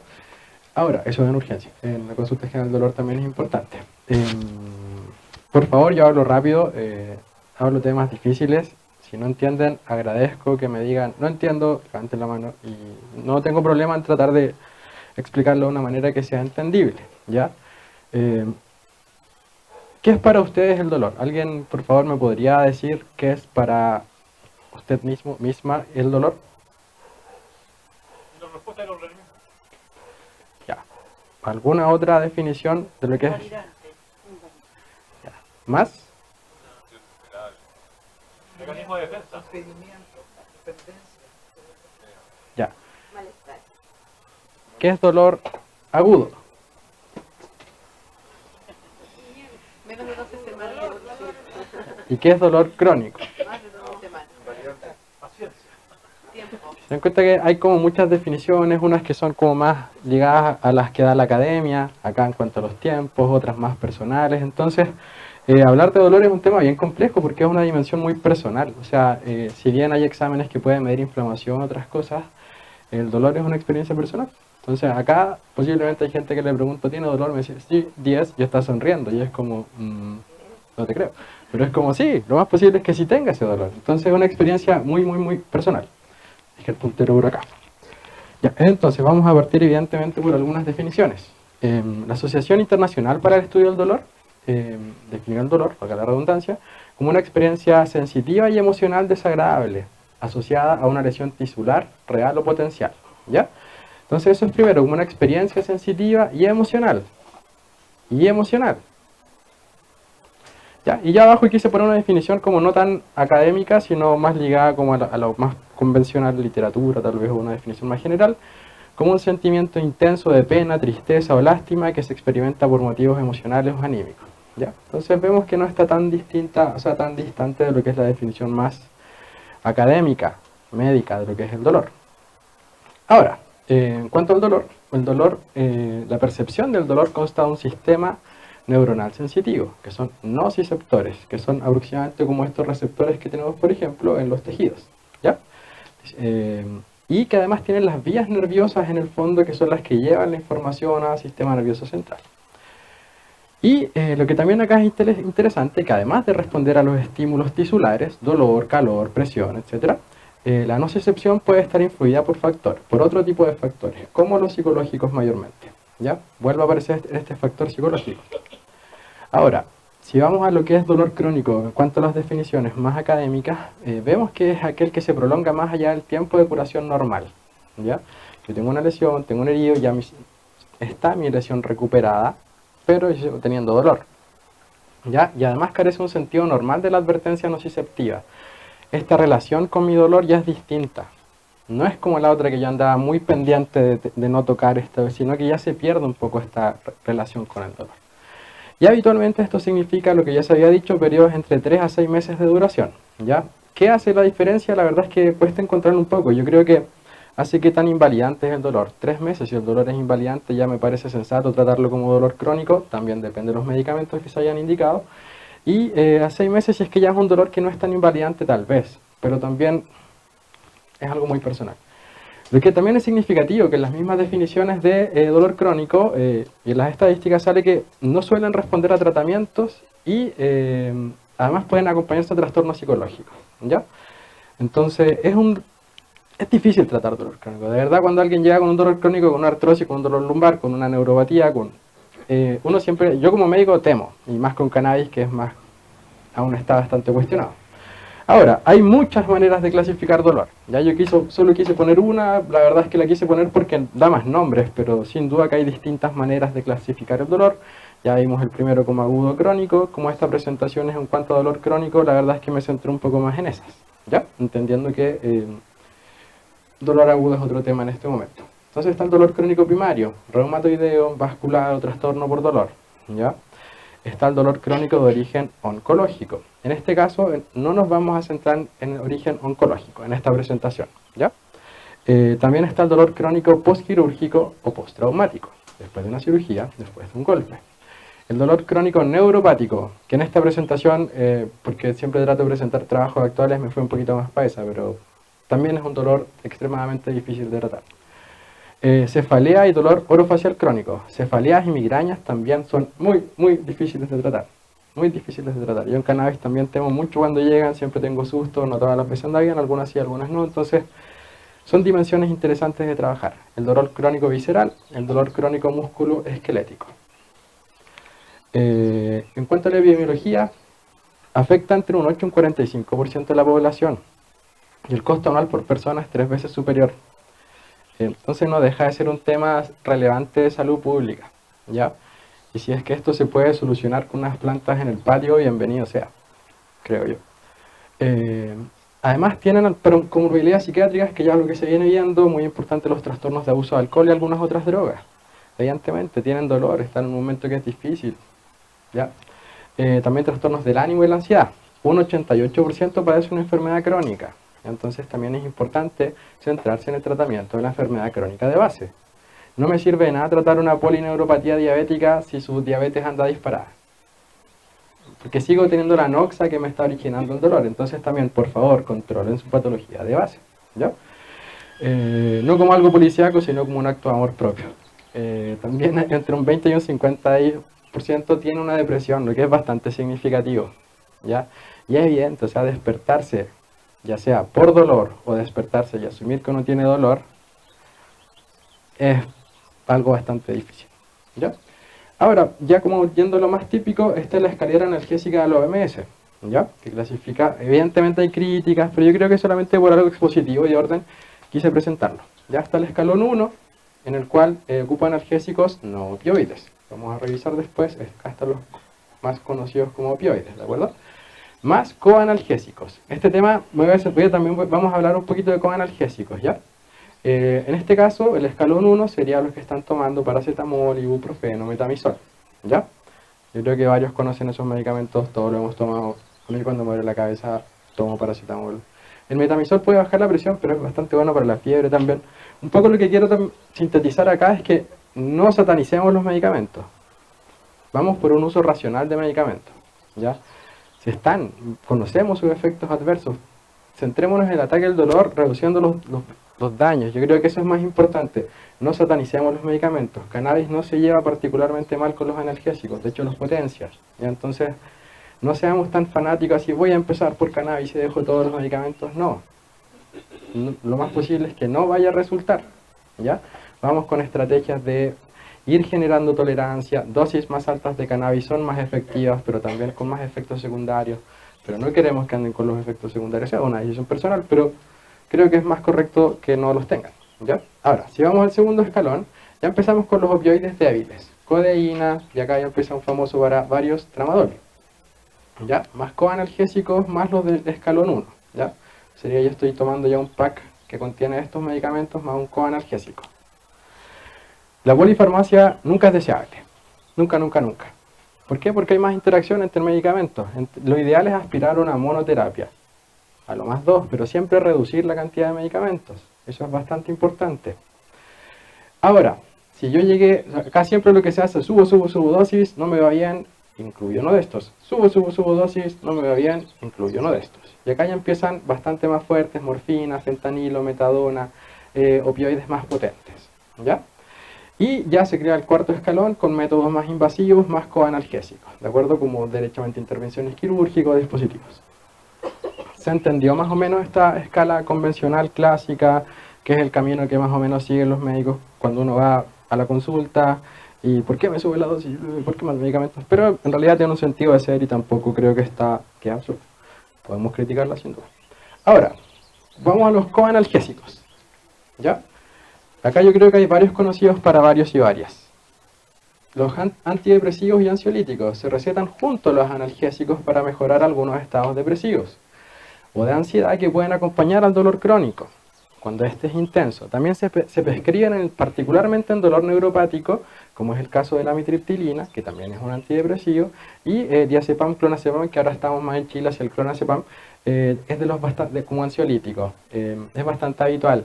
Ahora, eso es en urgencia. En la consulta general el dolor también es importante. Por favor, yo hablo rápido, hablo temas difíciles. Si no entienden, agradezco que me digan, no entiendo, levanten la mano, y no tengo problema en tratar de explicarlo de una manera que sea entendible, ¿ya? ¿Qué es para ustedes el dolor? ¿Alguien, por favor, me podría decir qué es para usted misma el dolor? La respuesta del organismo. Ya. ¿Alguna otra definición de lo que es? Ya. ¿Más? Mecanismo de defensa. Ya. ¿Qué es dolor agudo? Menos de 12 semanas de evolución. ¿Y qué es dolor crónico? Más de 12 semanas. Paciencia. Tiempo. Se dan cuenta que hay como muchas definiciones, unas que son como más ligadas a las que da la academia, acá en cuanto a los tiempos, otras más personales. Entonces, Hablar de dolor es un tema bien complejo porque es una dimensión muy personal. O sea, si bien hay exámenes que pueden medir inflamación, otras cosas, el dolor es una experiencia personal. Entonces acá posiblemente hay gente que le pregunto, ¿tiene dolor? Me dice, sí, 10, y está sonriendo. Y es como, no te creo. Pero es como, sí, lo más posible es que sí tenga ese dolor. Entonces es una experiencia muy, muy, muy personal. Es que el puntero por acá. Ya, entonces vamos a partir evidentemente por algunas definiciones. La Asociación Internacional para el Estudio del Dolor definió el dolor, para la redundancia, como una experiencia sensitiva y emocional desagradable, asociada a una lesión tisular, real o potencial. ¿Ya? Entonces eso es primero, como una experiencia sensitiva y emocional. Y emocional. ¿Ya? Y ya abajo quise poner una definición como no tan académica, sino más ligada como a lo más convencional de literatura, tal vez una definición más general, como un sentimiento intenso de pena, tristeza o lástima que se experimenta por motivos emocionales o anímicos. ¿Ya? Entonces vemos que no está tan distinta, o sea, tan distante de lo que es la definición más académica, médica, de lo que es el dolor. Ahora, en cuanto al dolor, la percepción del dolor consta de un sistema neuronal sensitivo, que son nociceptores, que son aproximadamente como estos receptores que tenemos, por ejemplo, en los tejidos. ¿Ya? Y que además tienen las vías nerviosas en el fondo, que son las que llevan la información al sistema nervioso central. Y lo que también acá es interesante, que además de responder a los estímulos tisulares, dolor, calor, presión, etc., la nocicepción puede estar influida por otro tipo de factores, como los psicológicos mayormente. ¿Ya? Vuelve a aparecer este factor psicológico. Ahora, si vamos a lo que es dolor crónico, en cuanto a las definiciones más académicas, vemos que es aquel que se prolonga más allá del tiempo de curación normal. ¿Ya? Yo tengo una lesión, tengo un herido, ya está mi lesión recuperada, pero yo sigo teniendo dolor. ¿Ya? Y además carece un sentido normal de la advertencia nociceptiva. Esta relación con mi dolor ya es distinta. No es como la otra que yo andaba muy pendiente de no tocar esto, sino que ya se pierde un poco esta relación con el dolor. Y habitualmente esto significa, lo que ya se había dicho, periodos entre 3 a 6 meses de duración. ¿Ya? ¿Qué hace la diferencia? La verdad es que cuesta encontrarlo un poco. Yo creo que hace que tan invalidante es el dolor. 3 meses, si el dolor es invalidante, ya me parece sensato tratarlo como dolor crónico. También depende de los medicamentos que se hayan indicado. Y a 6 meses si es que ya es un dolor que no es tan invalidante tal vez. Pero también es algo muy personal. Lo que también es significativo que en las mismas definiciones de dolor crónico y en las estadísticas sale que no suelen responder a tratamientos y además pueden acompañarse de trastornos psicológicos. ¿Ya? Entonces es difícil tratar dolor crónico. De verdad, cuando alguien llega con un dolor crónico, con una artrosis, con un dolor lumbar, con una neuropatía, uno siempre, yo como médico temo, y más con cannabis que es más, aún está bastante cuestionado. Ahora, hay muchas maneras de clasificar dolor. Ya yo solo quise poner una, la verdad es que la quise poner porque da más nombres, pero sin duda que hay distintas maneras de clasificar el dolor. Ya vimos el primero como agudo crónico, como esta presentación es en cuanto a dolor crónico, la verdad es que me centré un poco más en esas, ¿ya? Entendiendo que dolor agudo es otro tema en este momento. Entonces está el dolor crónico primario, reumatoideo, vascular o trastorno por dolor, ¿ya? Está el dolor crónico de origen oncológico. En este caso no nos vamos a centrar en el origen oncológico, en esta presentación, ¿ya? También está el dolor crónico postquirúrgico o postraumático, después de una cirugía, después de un golpe. El dolor crónico neuropático, que en esta presentación, porque siempre trato de presentar trabajos actuales, me fue un poquito más paisa, pero también es un dolor extremadamente difícil de tratar. Cefalea y dolor orofacial crónico. Cefaleas y migrañas también son muy difíciles de tratar. Muy difíciles de tratar. Yo en cannabis también temo mucho cuando llegan, siempre tengo susto, no todas las veces andan bien, algunas sí, algunas no. Entonces, son dimensiones interesantes de trabajar. El dolor crónico visceral, el dolor crónico musculoesquelético. En cuanto a la epidemiología, afecta entre un 8 y un 45% de la población. Y el costo anual por persona es 3 veces superior. Entonces no deja de ser un tema relevante de salud pública, ¿ya? Y si es que esto se puede solucionar con unas plantas en el patio, bienvenido sea, creo yo. Además tienen comorbilidades psiquiátricas, que ya es lo que se viene viendo, muy importante los trastornos de abuso de alcohol y algunas otras drogas. Evidentemente tienen dolor, están en un momento que es difícil, ¿ya? También trastornos del ánimo y la ansiedad. Un 88% padece una enfermedad crónica. Entonces también es importante centrarse en el tratamiento de la enfermedad crónica de base. No me sirve de nada tratar una polineuropatía diabética si su diabetes anda disparada. porque sigo teniendo la noxa que me está originando el dolor. Entonces también, por favor, controlen su patología de base, ¿ya? No como algo policíaco, sino como un acto de amor propio. También entre un 20 y un 50% tiene una depresión, lo que es bastante significativo, ¿ya? Y es evidente, o sea, despertarse, ya sea por dolor o despertarse y asumir que uno tiene dolor, es algo bastante difícil, ¿ya? Ahora, ya como yendo a lo más típico, esta es la escalera analgésica de la OMS, ¿ya? Que clasifica, evidentemente hay críticas, pero yo creo que solamente por algo expositivo y de orden quise presentarlo. Ya está el escalón 1, en el cual ocupa analgésicos no opioides. Vamos a revisar después, acá están los más conocidos como opioides, ¿de acuerdo? Más coanalgésicos. Este tema, vamos a hablar un poquito de coanalgésicos, ¿ya? En este caso, el escalón 1 sería los que están tomando paracetamol, ibuprofeno, metamizol, ¿ya? Yo creo que varios conocen esos medicamentos, todos lo hemos tomado. A mí cuando me duele la cabeza tomo paracetamol. El metamizol puede bajar la presión, pero es bastante bueno para la fiebre también. Un poco lo que quiero sintetizar acá es que no satanicemos los medicamentos. Vamos por un uso racional de medicamentos, ¿ya? Si conocemos sus efectos adversos, centrémonos en el ataque del dolor, reduciendo los daños. Yo creo que eso es más importante. No satanicemos los medicamentos. Cannabis no se lleva particularmente mal con los analgésicos, de hecho los potencias, ¿ya? Entonces, no seamos tan fanáticos así, voy a empezar por cannabis y dejo todos los medicamentos. No. Lo más posible es que no vaya a resultar, ¿ya? Vamos con estrategias de ir generando tolerancia. Dosis más altas de cannabis son más efectivas, pero también con más efectos secundarios. Pero no queremos que anden con los efectos secundarios. Es una decisión personal, pero creo que es más correcto que no los tengan, ¿ya? Ahora, si vamos al segundo escalón, ya empezamos con los opioides débiles. Codeína, y acá ya empieza un famoso para varios, tramadol, ¿ya? Más coanalgésicos, más los del escalón 1, ¿ya? Sería, yo estoy tomando ya un pack que contiene estos medicamentos más un coanalgésico. La polifarmacia nunca es deseable. Nunca, nunca, nunca. ¿Por qué? Porque hay más interacción entre medicamentos. Lo ideal es aspirar a una monoterapia. A lo más 2, pero siempre reducir la cantidad de medicamentos. Eso es bastante importante. Ahora, si yo llegué, acá siempre lo que se hace, subo dosis, no me va bien, incluyo uno de estos. Subo dosis, no me va bien, incluyo uno de estos. Y acá ya empiezan bastante más fuertes, morfina, fentanilo, metadona, opioides más potentes, ¿ya? Y ya se crea el cuarto escalón con métodos más invasivos, más coanalgésicos, ¿de acuerdo? Como derechamente intervenciones quirúrgicas, dispositivos. ¿Se entendió más o menos esta escala convencional clásica, que es el camino que más o menos siguen los médicos cuando uno va a la consulta? ¿Y por qué me sube la dosis? ¿Por qué más medicamentos? Pero en realidad tiene un sentido de ser y tampoco creo que que absurdo. Podemos criticarla sin duda. Ahora, vamos a los coanalgésicos, ¿ya? Acá yo creo que hay varios conocidos para varios y varias. Los antidepresivos y ansiolíticos se recetan junto a los analgésicos para mejorar algunos estados depresivos o de ansiedad que pueden acompañar al dolor crónico, cuando este es intenso. También se prescriben particularmente en dolor neuropático, como es el caso de la amitriptilina, que también es un antidepresivo, y diazepam, clonazepam, que ahora estamos más en Chile hacia el clonazepam, es de los como ansiolíticos, es bastante habitual.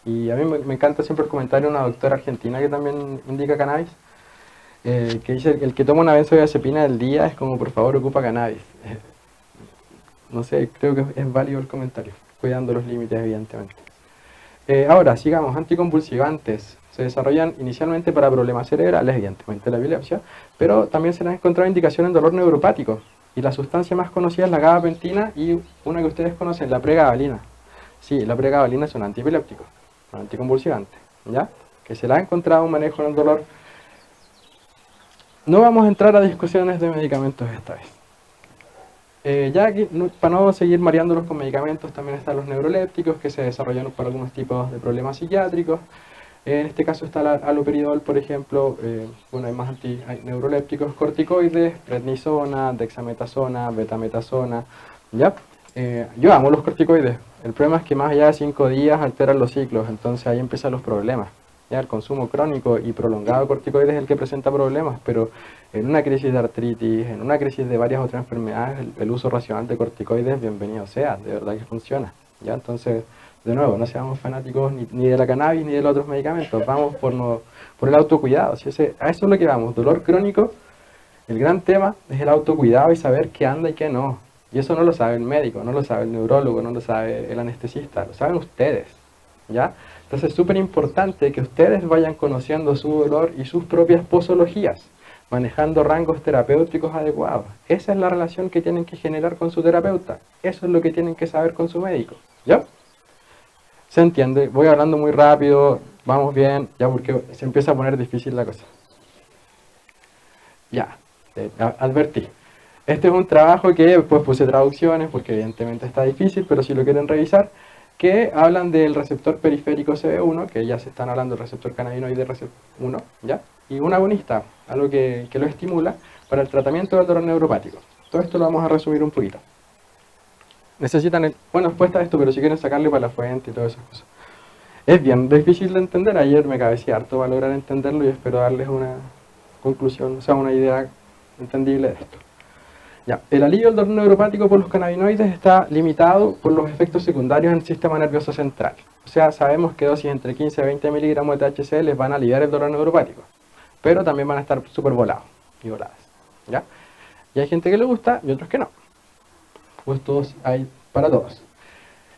Y a mí me encanta siempre el comentario de una doctora argentina que también indica cannabis, que dice que el que toma una benzodiazepina del día es como, por favor, ocupa cannabis. No sé, creo que es válido el comentario, cuidando los límites, evidentemente. Ahora, sigamos, anticonvulsivantes. Se desarrollan inicialmente para problemas cerebrales, evidentemente la epilepsia, pero también se les ha encontrado indicación en dolor neuropático. Y la sustancia más conocida es la gabapentina y una que ustedes conocen, la pregabalina. Sí, la pregabalina es un antiepiléptico, un anticonvulsivante, ¿ya? Que se le ha encontrado un manejo en el dolor. No vamos a entrar a discusiones de medicamentos esta vez. Ya aquí, para no seguir mareándolos con medicamentos, también están los neurolépticos que se desarrollan para algunos tipos de problemas psiquiátricos. En este caso está el haloperidol, por ejemplo. Bueno, hay neurolépticos, corticoides, prednisona, dexametasona, betametasona, ¿ya? Yo amo los corticoides. El problema es que más allá de 5 días alteran los ciclos, entonces ahí empiezan los problemas. Ya, el consumo crónico y prolongado de corticoides es el que presenta problemas, pero en una crisis de artritis, en una crisis de varias otras enfermedades, el uso racional de corticoides, bienvenido sea, de verdad que funciona. ¿Ya? Entonces, de nuevo, no seamos fanáticos ni de la cannabis ni de los otros medicamentos, vamos por el autocuidado. ¿Sí? A eso es lo que vamos, dolor crónico, El gran tema es el autocuidado y saber qué anda y qué no. Y eso no lo sabe el médico, no lo sabe el neurólogo, no lo sabe el anestesista, lo saben ustedes, ¿ya? Entonces es súper importante que ustedes vayan conociendo su dolor y sus propias posologías, manejando rangos terapéuticos adecuados. Esa es la relación que tienen que generar con su terapeuta. Eso es lo que tienen que saber con su médico, ¿ya? ¿Se entiende? Voy hablando muy rápido, vamos bien, ya porque se empieza a poner difícil la cosa. Ya, advertí. Este es un trabajo que después puse traducciones porque evidentemente está difícil, pero si lo quieren revisar, que hablan del receptor periférico CB1, que ya se están hablando del receptor cannabinoide receptor 1, ¿ya? Y un agonista, algo que lo estimula para el tratamiento del dolor neuropático. Todo esto lo vamos a resumir un poquito. Necesitan, bueno, después está esto, pero si quieren sacarle para la fuente y todas esas cosas. Es bien difícil de entender, ayer me cabeceé harto para lograr entenderlo y espero darles una conclusión, o sea, una idea entendible de esto. Ya, el alivio del dolor neuropático por los cannabinoides está limitado por los efectos secundarios en el sistema nervioso central. O sea, sabemos que dosis entre 15 y 20 miligramos de THC les van a aliviar el dolor neuropático, pero también van a estar súper volados y voladas, ¿ya? Y hay gente que le gusta y otros que no. Pues todos hay para todos.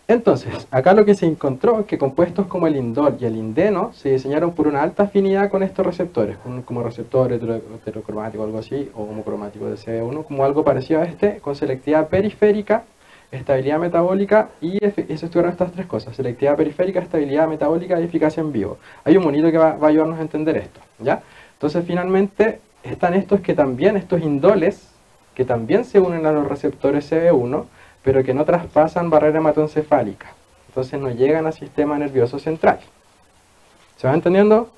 Entonces, acá lo que se encontró es que compuestos como el indol y el indeno se diseñaron por una alta afinidad con estos receptores, como receptor heterocromático o algo así, o homocromático de CB1, como algo parecido a este, con selectividad periférica, estabilidad metabólica y eso estudiaron estas tres cosas: selectividad periférica, estabilidad metabólica y eficacia en vivo. Hay un monito que va a ayudarnos a entender esto, ¿ya? Entonces, finalmente, están estos que también, estos indoles, que también se unen a los receptores CB1, pero que no traspasan barrera hematoencefálica. Entonces no llegan al sistema nervioso central. ¿Se va entendiendo?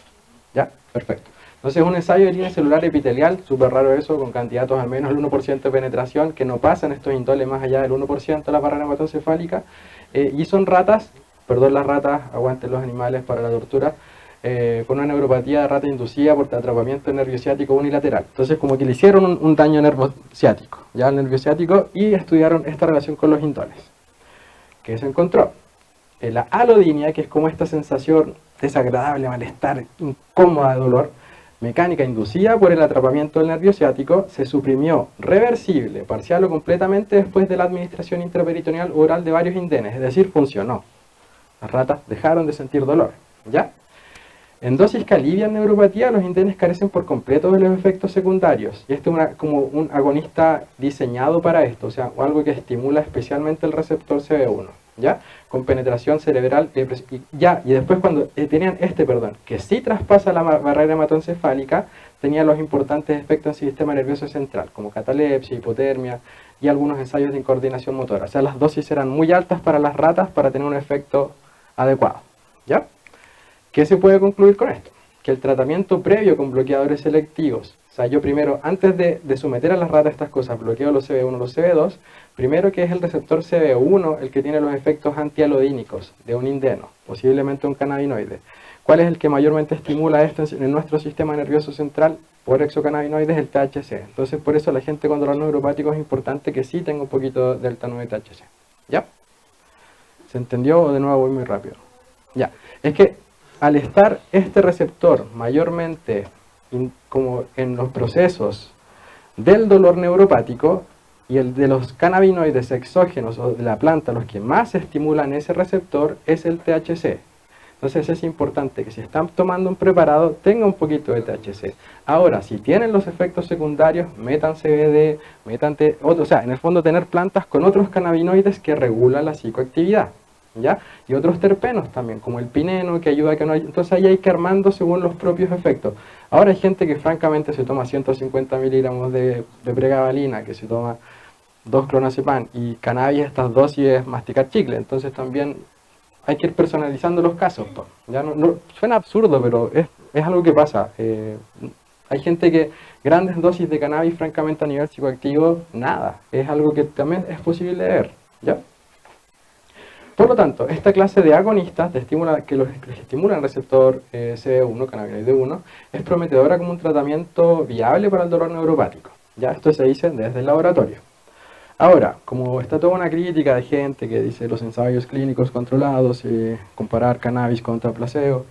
¿Ya? Perfecto. Entonces un ensayo de línea celular epitelial, súper raro eso, con candidatos al menos el 1% de penetración, que no pasan estos indoles más allá del 1% de la barrera hematoencefálica, y son ratas, perdón las ratas, aguanten los animales para la tortura, con una neuropatía de rata inducida por atrapamiento nervio ciático unilateral. Entonces como que le hicieron un daño nervio ciático, ya al nervio ciático, y estudiaron esta relación con los indoles. ¿Qué se encontró? La alodinia, que es como esta sensación desagradable, malestar, incómoda de dolor, mecánica inducida por el atrapamiento del nervio ciático, se suprimió reversible, parcial o completamente después de la administración intraperitoneal oral de varios indenes, es decir, funcionó. Las ratas dejaron de sentir dolor, ¿ya? En dosis que alivian neuropatía, los indenes carecen por completo de los efectos secundarios. Y este es como un agonista diseñado para esto, o sea, algo que estimula especialmente el receptor CB1, ¿ya? Con penetración cerebral, y después cuando tenían que sí traspasa la barrera hematoencefálica, tenía los importantes efectos en el sistema nervioso central, como catalepsia, hipotermia y algunos ensayos de incoordinación motora. O sea, las dosis eran muy altas para las ratas para tener un efecto adecuado, ¿ya? ¿Qué se puede concluir con esto? Que el tratamiento previo con bloqueadores selectivos, o sea, yo primero, antes de someter a las ratas estas cosas, bloqueo los CB1, los CB2, primero que es el receptor CB1 el que tiene los efectos antialodínicos de un indeno, posiblemente un cannabinoide. ¿Cuál es el que mayormente estimula esto en nuestro sistema nervioso central? Por exocannabinoides, el THC. Entonces, por eso la gente con dolor neuropático es importante que sí tenga un poquito de delta 9 THC. ¿Ya? ¿Se entendió o de nuevo voy muy rápido? Ya. Es que al estar este receptor mayormente como en los procesos del dolor neuropático y el de los cannabinoides exógenos o de la planta, los que más estimulan ese receptor es el THC. Entonces es importante que si están tomando un preparado tenga un poquito de THC. Ahora, si tienen los efectos secundarios, metan CBD, o sea, en el fondo tener plantas con otros cannabinoides que regulan la psicoactividad, ¿ya? Y otros terpenos también, como el pineno, que ayuda a que no haya... Entonces ahí hay que armando según los propios efectos. Ahora hay gente que francamente se toma 150 miligramos de pregabalina, que se toma 2 clonazepam, y cannabis estas dosis es masticar chicle. Entonces también hay que ir personalizando los casos. Ya no, suena absurdo, pero es algo que pasa. Hay gente que grandes dosis de cannabis, francamente a nivel psicoactivo, nada. Es algo que también es posible de ver, ¿ya? Por lo tanto, esta clase de agonistas que estimulan el receptor CB1, cannabinoide 1, es prometedora como un tratamiento viable para el dolor neuropático. Ya esto se dice desde el laboratorio. Ahora, como está toda una crítica de gente que dice los ensayos clínicos controlados, comparar cannabis contra placebo,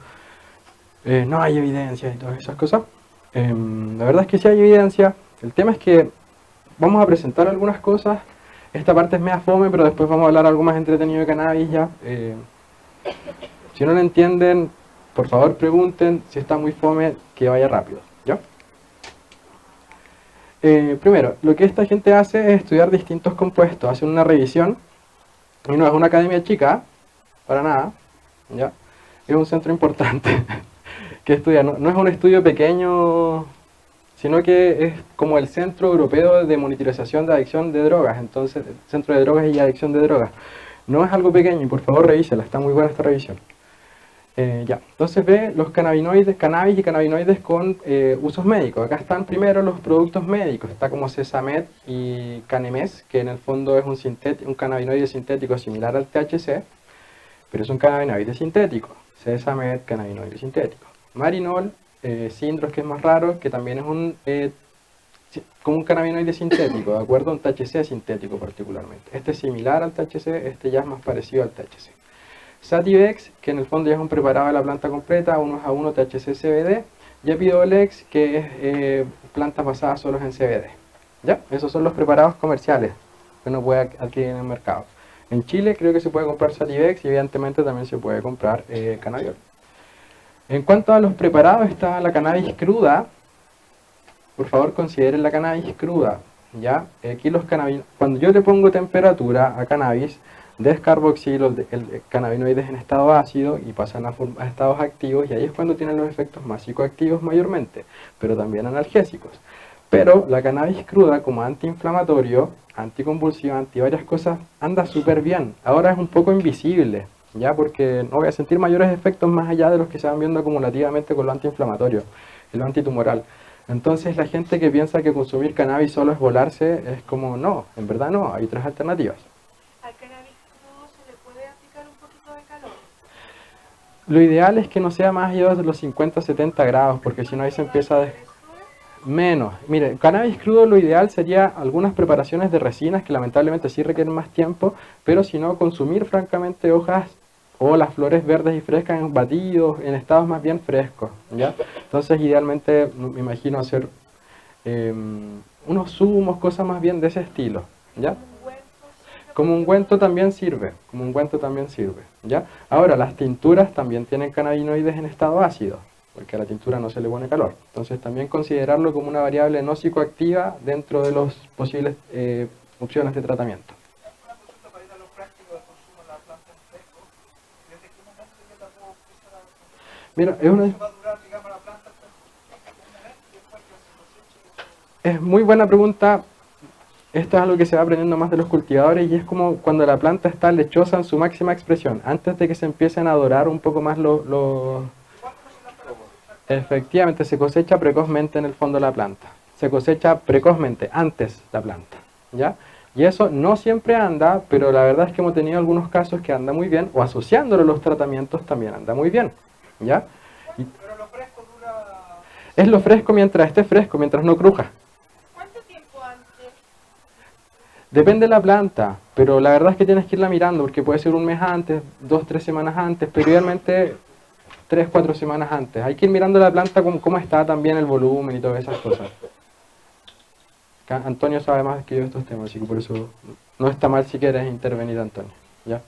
no hay evidencia y todas esas cosas. La verdad es que sí hay evidencia, El tema es que vamos a presentar algunas cosas. Esta parte es media fome, pero después vamos a hablar algo más entretenido de cannabis ya. Si no lo entienden, por favor pregunten. Si está muy fome, que vaya rápido, ¿ya? Primero, lo que esta gente hace es estudiar distintos compuestos, hacen una revisión, y no es una academia chica, para nada, ¿ya? Es un centro importante que estudia, no es un estudio pequeño, sino que es como el Centro Europeo de Monitorización de Adicción de Drogas, entonces, Centro de Drogas y Adicción de Drogas. No es algo pequeño, y por favor revísela, está muy buena esta revisión. Ya, entonces ve los cannabinoides, cannabis y cannabinoides con usos médicos. Acá están primero los productos médicos, está como Sesamed y Canemes, que en el fondo es un cannabinoide sintético similar al THC, pero es un cannabinoide sintético. Sesamed, cannabinoide sintético. Marinol, Sindros, que es más raro, que también es como un cannabinoide sintético, de acuerdo a un THC sintético particularmente. Este es similar al THC, este ya es más parecido al THC. Sativex, que en el fondo ya es un preparado de la planta completa, 1:1 THC-CBD, y Epidolex, que es plantas basadas solo en CBD. ¿Ya? Esos son los preparados comerciales que uno puede adquirir en el mercado. En Chile creo que se puede comprar Sativex y evidentemente también se puede comprar cannabiol. En cuanto a los preparados, está la cannabis cruda. Por favor consideren la cannabis cruda. ¿Ya? Aquí cuando yo le pongo temperatura a cannabis, descarboxilo el cannabinoides en estado ácido y pasan a estados activos, y ahí es cuando tienen los efectos más psicoactivos mayormente, pero también analgésicos. Pero la cannabis cruda como antiinflamatorio, anticonvulsivo, anti varias cosas, anda súper bien. Ahora es un poco invisible, ya, porque no voy a sentir mayores efectos más allá de los que se van viendo acumulativamente con lo antiinflamatorio y lo antitumoral. Entonces la gente que piensa que consumir cannabis solo es volarse, es como no, en verdad no, hay otras alternativas. Lo ideal es que no sea más allá de los 50-70 grados, porque si no ahí se empieza a... Menos. Mire, cannabis crudo lo ideal sería algunas preparaciones de resinas que lamentablemente sí requieren más tiempo, pero si no, consumir francamente hojas o las flores verdes y frescas en batidos, en estados más bien frescos, ¿ya? Entonces idealmente me imagino hacer unos zumos, cosas más bien de ese estilo, ¿ya? Como ungüento también sirve, ¿ya? Ahora, las tinturas también tienen cannabinoides en estado ácido, porque a la tintura no se le pone calor. Entonces también considerarlo como una variable no psicoactiva dentro de los posibles opciones de tratamiento. Mira, es muy buena pregunta. Esto es algo que se va aprendiendo más de los cultivadores y es como cuando la planta está lechosa en su máxima expresión, antes de que se empiecen a dorar un poco más los... Efectivamente, se cosecha precozmente en el fondo de la planta. Se cosecha precozmente, antes la planta, ¿ya? Y eso no siempre anda, pero la verdad es que hemos tenido algunos casos que anda muy bien, o asociándolo a los tratamientos también anda muy bien, ¿ya? Pero lo fresco dura... Es lo fresco mientras esté fresco, mientras no cruja. Depende de la planta, pero la verdad es que tienes que irla mirando, porque puede ser un mes antes, 2-3 semanas antes, pero idealmente 3-4 semanas antes. Hay que ir mirando la planta cómo está también el volumen y todas esas cosas. Antonio sabe más que yo de estos temas, así que por eso no está mal si quieres intervenir, Antonio. ¿Ya?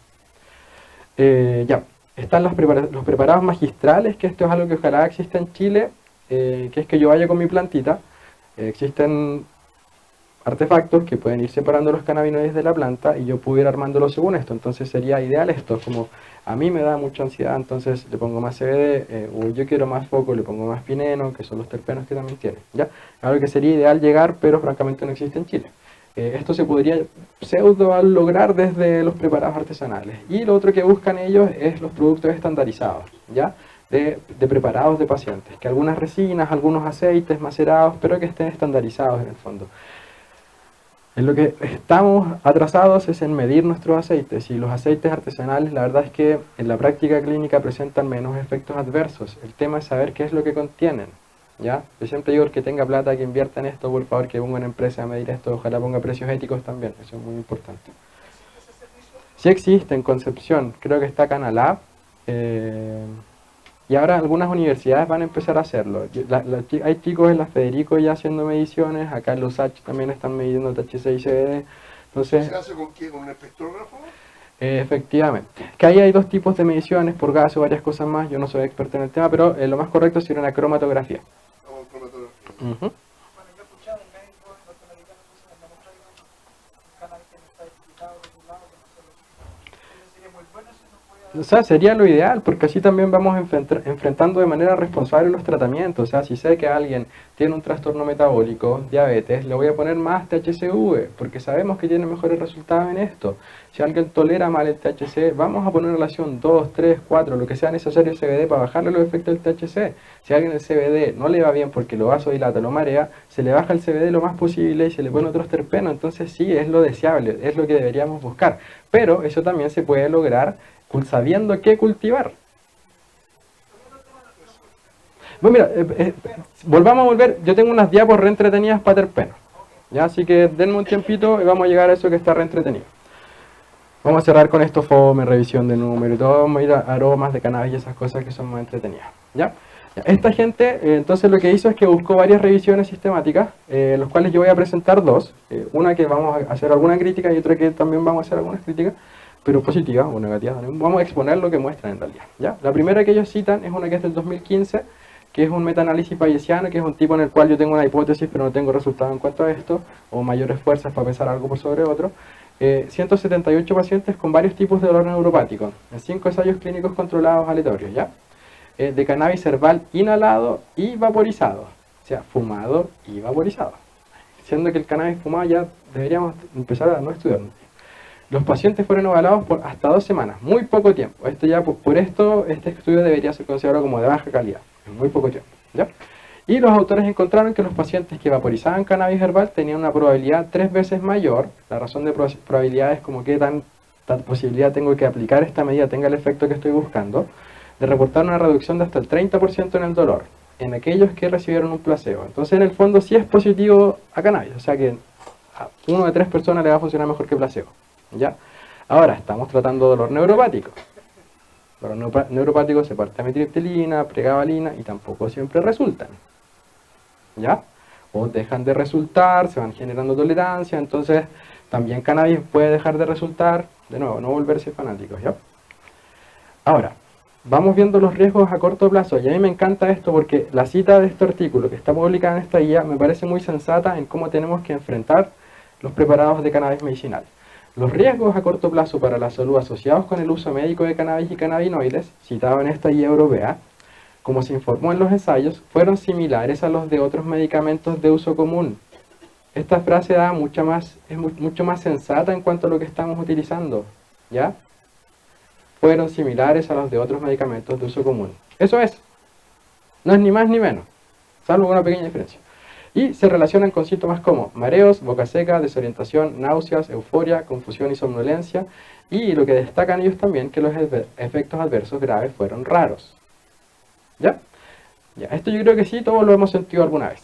Ya. Están los preparados magistrales, que esto es algo que ojalá exista en Chile, que es que yo vaya con mi plantita. Existen artefactos que pueden ir separando los cannabinoides de la planta y yo puedo ir armándolo según esto. Entonces sería ideal esto, como a mí me da mucha ansiedad, entonces le pongo más CBD, o yo quiero más foco, le pongo más pineno, que son los terpenos que también tiene, ¿ya? Algo que sería ideal llegar, pero francamente no existe en Chile. Esto se podría pseudo lograr desde los preparados artesanales. Y lo otro que buscan ellos es los productos estandarizados, ¿ya? De preparados de pacientes, que algunas resinas, algunos aceites macerados, pero que estén estandarizados en el fondo. En lo que estamos atrasados es en medir nuestros aceites, y los aceites artesanales la verdad es que en la práctica clínica presentan menos efectos adversos. El tema es saber qué es lo que contienen, ¿ya? Yo siempre digo, el que tenga plata, que invierta en esto, por favor, que ponga una empresa a medir esto, ojalá ponga precios éticos también, eso es muy importante. Sí existe en Concepción, creo que está Canalab, Y ahora algunas universidades van a empezar a hacerlo. Hay chicos en la Federico ya haciendo mediciones, acá en los USACH también están midiendo THC y CBD. Entonces, ¿se hace con qué? ¿Con un espectrógrafo? efectivamente. Que ahí hay dos tipos de mediciones por gas o varias cosas más. Yo no soy experto en el tema, pero lo más correcto sería una cromatografía. Con cromatografía. Ujú. Bueno, yo he escuchado un médico norteamericano que se demostró que un canal que no está identificado de un lado, que no se lo quita. Entonces sería muy bueno si no pudiera... O sea, sería lo ideal, porque así también vamos enfrentando de manera responsable los tratamientos. O sea, si sé que alguien tiene un trastorno metabólico, diabetes, le voy a poner más THCV, porque sabemos que tiene mejores resultados en esto. Si alguien tolera mal el THC, vamos a poner relación 2, 3, 4, lo que sea necesario el CBD para bajarle los efectos del THC. Si a alguien el CBD no le va bien porque lo vasodilata, lo marea, se le baja el CBD lo más posible y se le pone otros terpenos. Entonces sí, es lo deseable, es lo que deberíamos buscar. Pero eso también se puede lograr sabiendo qué cultivar. Bueno, mira, volvamos a volver. Yo tengo unas diapos re entretenidas para terpenos. ¿Ya? Así que denme un tiempito y vamos a llegar a eso que está re entretenido. Vamos a cerrar con esto, FOME, revisión de número y todo. Vamos a ir a aromas de cannabis y esas cosas que son más entretenidas. ¿Ya? Esta gente, entonces lo que hizo es que buscó varias revisiones sistemáticas, los cuales yo voy a presentar dos. Una que vamos a hacer alguna crítica y otra que también vamos a hacer algunas críticas, pero positivas o negativas. Vamos a exponer lo que muestran en realidad. ¿Ya? La primera que ellos citan es una que es del 2015, que es un metaanálisis bayesiano, que es un tipo en el cual yo tengo una hipótesis pero no tengo resultado en cuanto a esto, o mayores fuerzas para pensar algo por sobre otro. 178 pacientes con varios tipos de dolor neuropático, en 5 ensayos clínicos controlados aleatorios, ¿ya? De cannabis herbal inhalado y vaporizado, o sea, fumado y vaporizado. Siendo que el cannabis fumado ya deberíamos empezar a no estudiarlo. Los pacientes fueron evaluados por hasta 2 semanas, muy poco tiempo. Esto ya, por esto, este estudio debería ser considerado como de baja calidad, en muy poco tiempo, ¿ya? Y los autores encontraron que los pacientes que vaporizaban cannabis herbal tenían una probabilidad 3 veces mayor. La razón de probabilidad es como que tanta posibilidad tengo que aplicar esta medida tenga el efecto que estoy buscando, de reportar una reducción de hasta el 30% en el dolor, en aquellos que recibieron un placebo. Entonces en el fondo sí es positivo a cannabis, o sea que a 1 de 3 personas le va a funcionar mejor que placebo, ¿ya? Ahora estamos tratando dolor neuropático. Dolor neuropático se parte amitriptilina, pregabalina y tampoco siempre resultan, ¿ya? O dejan de resultar, se van generando tolerancia, entonces también cannabis puede dejar de resultar, de nuevo, no volverse fanáticos, ¿ya? Ahora, vamos viendo los riesgos a corto plazo, y a mí me encanta esto porque la cita de este artículo que está publicada en esta guía me parece muy sensata en cómo tenemos que enfrentar los preparados de cannabis medicinal. Los riesgos a corto plazo para la salud asociados con el uso médico de cannabis y cannabinoides, citado en esta guía europea, como se informó en los ensayos, fueron similares a los de otros medicamentos de uso común. Esta frase es mucho más sensata en cuanto a lo que estamos utilizando, ¿ya? Fueron similares a los de otros medicamentos de uso común. Eso es. No es ni más ni menos, salvo una pequeña diferencia. Y se relacionan con síntomas como mareos, boca seca, desorientación, náuseas, euforia, confusión y somnolencia. Y lo que destacan ellos también, que los efectos adversos graves fueron raros. ¿Ya? Ya, esto yo creo que sí, todos lo hemos sentido alguna vez.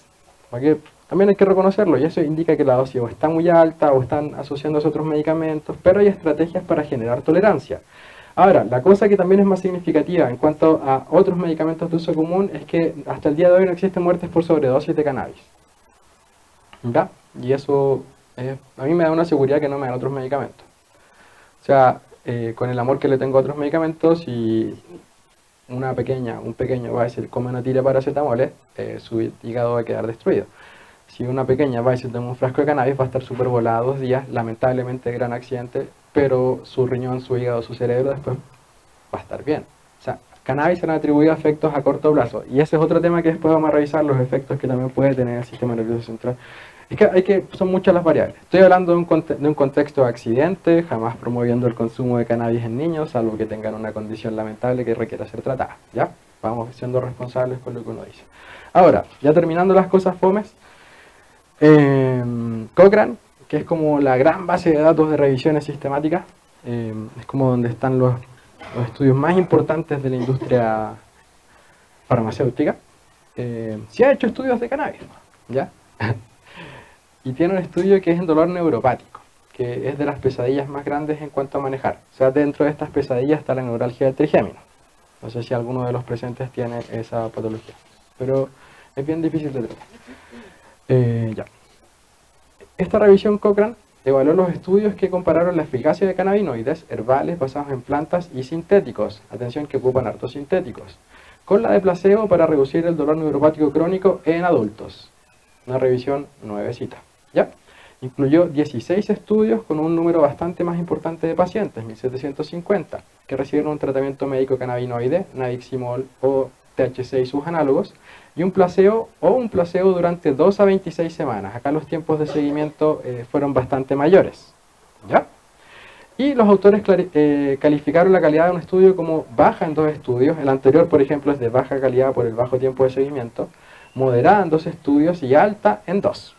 Porque también hay que reconocerlo, y eso indica que la dosis o está muy alta o están asociándose a otros medicamentos, pero hay estrategias para generar tolerancia. Ahora, la cosa que también es más significativa en cuanto a otros medicamentos de uso común es que hasta el día de hoy no existen muertes por sobredosis de cannabis. ¿Ya? Y eso a mí me da una seguridad que no me dan otros medicamentos. O sea, con el amor que le tengo a otros medicamentos, y un pequeño va a decir come una tira de paracetamol, su hígado va a quedar destruido. Si una pequeña va a decir toma un frasco de cannabis, va a estar súper volada 2 días, lamentablemente gran accidente, pero su riñón, su hígado, su cerebro después va a estar bien. O sea, cannabis se han atribuido efectos a corto plazo, y ese es otro tema que después vamos a revisar, los efectos que también puede tener el sistema nervioso central. Es que son muchas las variables. Estoy hablando de un contexto de accidente, jamás promoviendo el consumo de cannabis en niños, salvo que tengan una condición lamentable que requiera ser tratada, ¿ya? Vamos siendo responsables con lo que uno dice. Ahora, ya terminando las cosas fomes, Cochrane, que es como la gran base de datos de revisiones sistemáticas, es como donde están los estudios más importantes de la industria farmacéutica, sí ha hecho estudios de cannabis, ¿ya? Y tiene un estudio que es en dolor neuropático, que es de las pesadillas más grandes en cuanto a manejar. O sea, dentro de estas pesadillas está la neuralgia del trigémino. No sé si alguno de los presentes tiene esa patología, pero es bien difícil de tratar. Ya. Esta revisión Cochrane evaluó los estudios que compararon la eficacia de cannabinoides herbales basados en plantas y sintéticos, atención que ocupan hartos sintéticos, con la de placebo para reducir el dolor neuropático crónico en adultos. Una revisión nuevecita, ¿ya? Incluyó 16 estudios con un número bastante más importante de pacientes, 1750, que recibieron un tratamiento médico cannabinoide, nabiximol o THC y sus análogos, y un placebo durante 2 a 26 semanas. Acá los tiempos de seguimiento fueron bastante mayores, ¿ya? Y los autores calificaron la calidad de un estudio como baja en 2 estudios. El anterior, por ejemplo, es de baja calidad por el bajo tiempo de seguimiento, moderada en 2 estudios y alta en 2.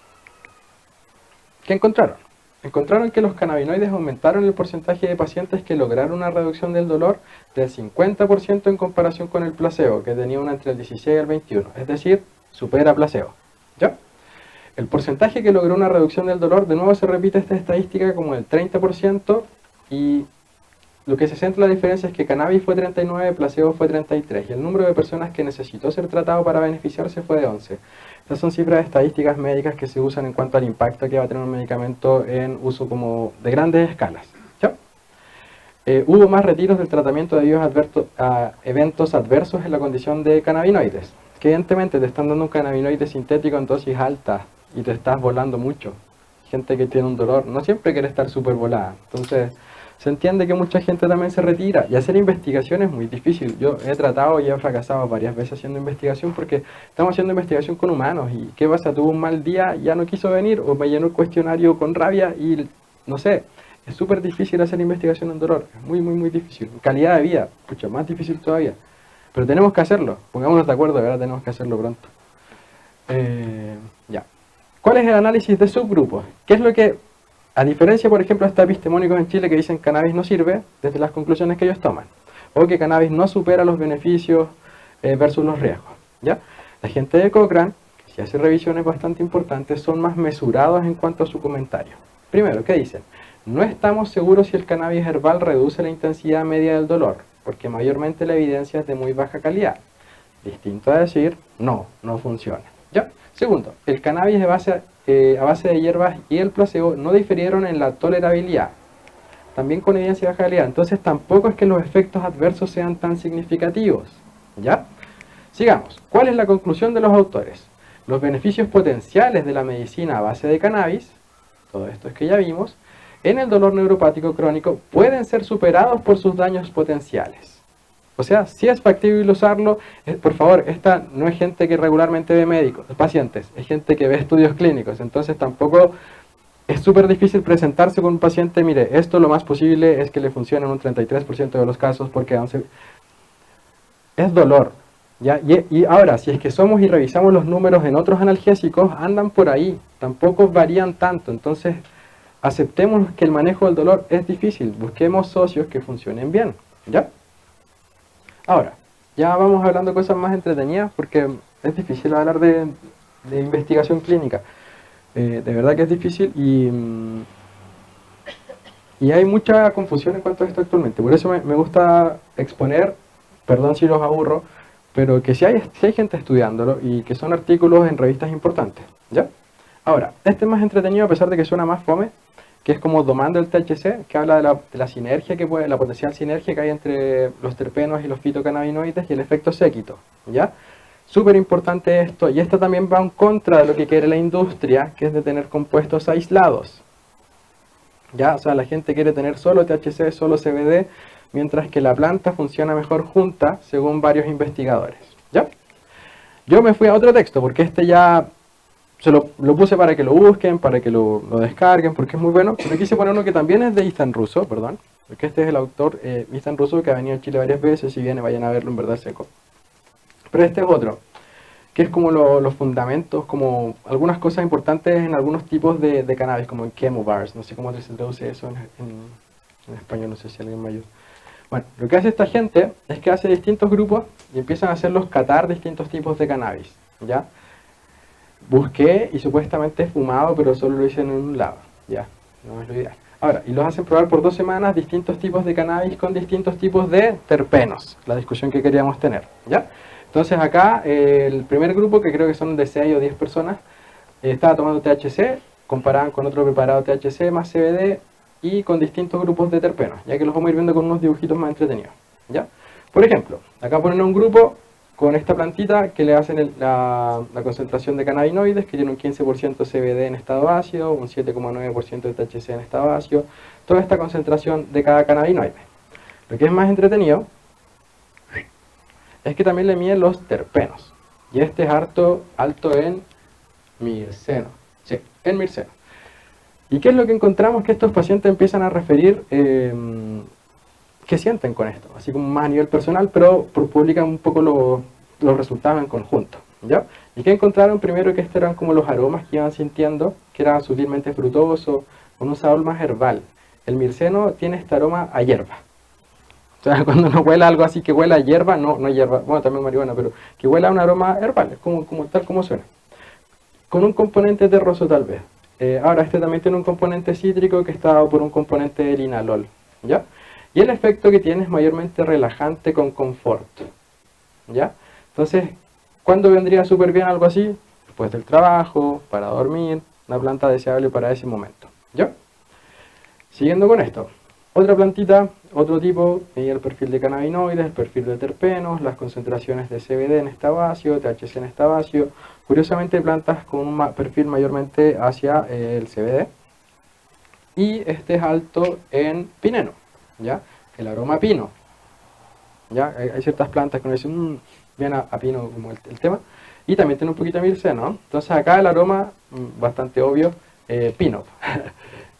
¿Qué encontraron? Encontraron que los cannabinoides aumentaron el porcentaje de pacientes que lograron una reducción del dolor del 50% en comparación con el placebo, que tenía una entre el 16 y el 21, es decir, supera placebo, ¿ya? El porcentaje que logró una reducción del dolor, de nuevo se repite esta estadística como el 30%, y lo que se centra la diferencia es que cannabis fue 39, placebo fue 33, y el número de personas que necesitó ser tratado para beneficiarse fue de 11. Estas son cifras estadísticas médicas que se usan en cuanto al impacto que va a tener un medicamento en uso como de grandes escalas, ¿ya? Hubo más retiros del tratamiento debido a eventos adversos en la condición de cannabinoides, que evidentemente te están dando un cannabinoide sintético en dosis alta y te estás volando mucho. Gente que tiene un dolor no siempre quiere estar súper volada, entonces se entiende que mucha gente también se retira, y hacer investigación es muy difícil. Yo he tratado y he fracasado varias veces haciendo investigación porque estamos haciendo investigación con humanos, y ¿qué pasa? Tuvo un mal día, ya no quiso venir, o me llenó el cuestionario con rabia y no sé, es súper difícil hacer investigación en dolor, es muy muy muy difícil. Calidad de vida, mucho más difícil todavía, pero tenemos que hacerlo, pongámonos de acuerdo, ahora tenemos que hacerlo pronto. Ya. ¿Cuál es el análisis de subgrupos? ¿Qué es lo que, a diferencia, por ejemplo, está epistemónicos en Chile que dicen que cannabis no sirve, desde las conclusiones que ellos toman, o que cannabis no supera los beneficios versus los riesgos, ¿ya? La gente de Cochrane, que si hace revisiones bastante importantes, son más mesurados en cuanto a su comentario. Primero, ¿qué dicen? No estamos seguros si el cannabis herbal reduce la intensidad media del dolor, porque mayormente la evidencia es de muy baja calidad. Distinto a decir, no funciona, ¿ya? Segundo, el cannabis a base de hierbas y el placebo no difirieron en la tolerabilidad, también con evidencia de baja calidad, entonces tampoco es que los efectos adversos sean tan significativos, ¿ya? Sigamos, ¿cuál es la conclusión de los autores? Los beneficios potenciales de la medicina a base de cannabis, todo esto es que ya vimos, en el dolor neuropático crónico pueden ser superados por sus daños potenciales. O sea, si es factible usarlo, por favor, esta no es gente que regularmente ve médicos, pacientes, es gente que ve estudios clínicos, entonces tampoco es súper difícil presentarse con un paciente, mire, esto lo más posible es que le funcione en un 33% de los casos porque es dolor, ¿ya? Y ahora, si es que somos y revisamos los números en otros analgésicos, andan por ahí, tampoco varían tanto, entonces aceptemos que el manejo del dolor es difícil, busquemos socios que funcionen bien, ¿ya? Ahora, ya vamos hablando de cosas más entretenidas porque es difícil hablar de investigación clínica. De verdad que es difícil y hay mucha confusión en cuanto a esto actualmente. Por eso me gusta exponer, perdón si los aburro, pero que si hay gente estudiándolo y que son artículos en revistas importantes, ¿ya? Ahora, este es más entretenido a pesar de que suena más fome, que es como domando el THC, que habla de la sinergia que puede, la potencial sinergia que hay entre los terpenos y los fitocannabinoides y el efecto séquito, ¿ya? Súper importante esto, y esto también va en contra de lo que quiere la industria, que es de tener compuestos aislados, ¿ya? O sea, la gente quiere tener solo THC, solo CBD, mientras que la planta funciona mejor junta, según varios investigadores, ¿ya? Yo me fui a otro texto, porque este ya lo puse para que lo busquen, para que lo descarguen, porque es muy bueno, pero quise poner uno que también es de Istan Russo, perdón, porque este es el autor Istan Russo, que ha venido a Chile varias veces, si viene vayan a verlo, en verdad seco. Pero este es otro, que es como los fundamentos, como algunas cosas importantes en algunos tipos de cannabis, como en chemobars, no sé cómo se traduce eso en español, no sé si alguien me ayuda. Bueno, lo que hace esta gente es que hace distintos grupos y empiezan a hacerlos catar distintos tipos de cannabis, ¿ya? Busqué y supuestamente es fumado, pero solo lo hice en un lado, ya, no es lo ideal. Ahora, y los hacen probar por 2 semanas distintos tipos de cannabis con distintos tipos de terpenos, la discusión que queríamos tener, ¿ya? Entonces acá, el primer grupo, que creo que son de 6 o 10 personas, estaba tomando THC, comparaban con otro preparado THC más CBD y con distintos grupos de terpenos, ya que los vamos a ir viendo con unos dibujitos más entretenidos, ¿ya? Por ejemplo, acá ponen un grupo con esta plantita que le hacen la concentración de cannabinoides, que tiene un 15% CBD en estado ácido, un 7,9% de THC en estado ácido, toda esta concentración de cada cannabinoide. Lo que es más entretenido es que también le miden los terpenos, y este es alto en mirceno, sí, en mirceno. ¿Y qué es lo que encontramos? Que estos pacientes empiezan a referir qué sienten con esto, así como más a nivel personal, pero publican un poco los resultados en conjunto, ¿ya? ¿Y qué encontraron? Primero, que estos eran como los aromas que iban sintiendo, que era sutilmente frutoso, con un sabor más herbal. El mirceno tiene este aroma a hierba. O sea, cuando uno huela algo así que huela a hierba, no hierba, bueno, también marihuana, pero que huela a un aroma herbal, tal como suena. Con un componente terroso tal vez. Ahora, este también tiene un componente cítrico que está dado por un componente de linalol, ¿ya? Y el efecto que tiene es mayormente relajante con confort, ¿ya? Entonces, ¿cuándo vendría súper bien algo así? Después del trabajo, para dormir, una planta deseable para ese momento, ¿ya? Siguiendo con esto, otra plantita, otro tipo, el perfil de cannabinoides, el perfil de terpenos, las concentraciones de CBD en estado ácido, THC en estado ácido. Curiosamente, plantas con un perfil mayormente hacia el CBD. Y este es alto en pineno, ¿ya? El aroma a pino, ¿ya? Hay ciertas plantas que uno dice, bien a pino como el tema. Y también tiene un poquito de mirceno, ¿no? Entonces acá el aroma, bastante obvio, pino.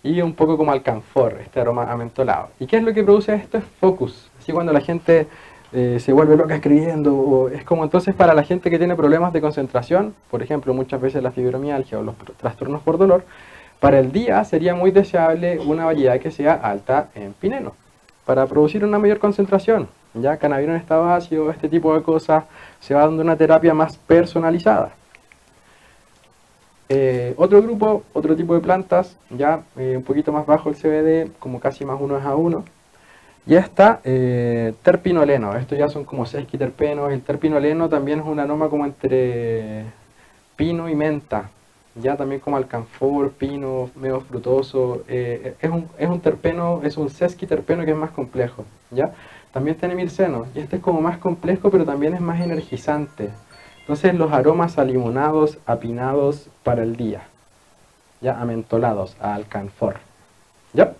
Y un poco como alcanfor, este aroma amentolado. ¿Y qué es lo que produce esto? Es focus. Así cuando la gente se vuelve loca escribiendo, es como entonces para la gente que tiene problemas de concentración, por ejemplo, muchas veces la fibromialgia o los trastornos por dolor, para el día sería muy deseable una variedad que sea alta en pineno, para producir una mayor concentración. Ya cannabinoides en estado ácido, este tipo de cosas, se va dando una terapia más personalizada. Otro grupo, otro tipo de plantas, ya un poquito más bajo el CBD, como casi más 1:1. Y está terpinoleno, estos ya son como sesquiterpenos. El terpinoleno también es un aroma como entre pino y menta, ya también como alcanfor, pino, medio frutoso. Es un terpeno, es un sesquiterpeno que es más complejo, ¿ya? También tiene mirceno, y este es como más complejo, pero también es más energizante. Entonces los aromas a limonados, apinados para el día, ya amentolados, a alcanfor, ¿ya?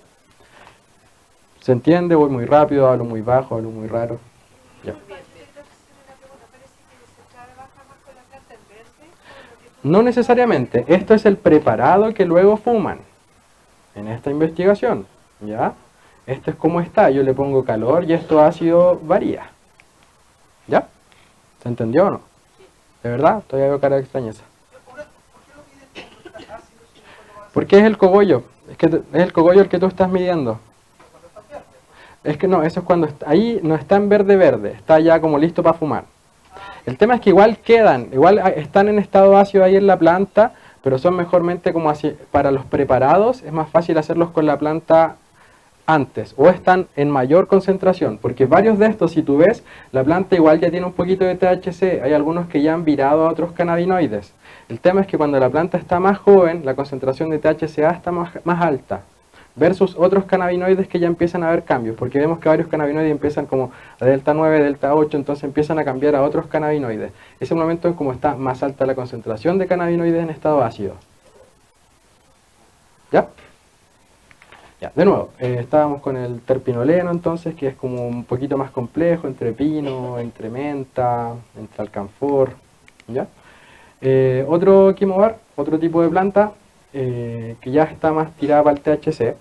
¿Se entiende? Voy muy rápido, hablo muy bajo, hablo muy raro, ya. No necesariamente, esto es el preparado que luego fuman en esta investigación, ¿ya? Esto es como está, yo le pongo calor y esto ácido varía, ¿ya? ¿Se entendió o no? ¿De verdad? Todavía veo cara de extrañeza. Porque es el cogollo, es el cogollo el que tú estás midiendo. Es que no, eso es cuando ahí no está en verde, está ya como listo para fumar. El tema es que igual están en estado ácido ahí en la planta, pero son mejormente como así, para los preparados es más fácil hacerlos con la planta antes, o están en mayor concentración, porque varios de estos, si tú ves, la planta igual ya tiene un poquito de THC, hay algunos que ya han virado a otros cannabinoides. El tema es que cuando la planta está más joven, la concentración de THCA está más alta, versus otros cannabinoides que ya empiezan a haber cambios, porque vemos que varios cannabinoides empiezan como a delta 9, delta 8, entonces empiezan a cambiar a otros cannabinoides. Ese momento es como está más alta la concentración de cannabinoides en estado ácido. ¿Ya? Ya, de nuevo, estábamos con el terpinoleno entonces, que es como un poquito más complejo, entre pino, entre menta, entre alcanfor, ¿ya? Otro quimobar, otro tipo de planta, que ya está más tirada para el THC,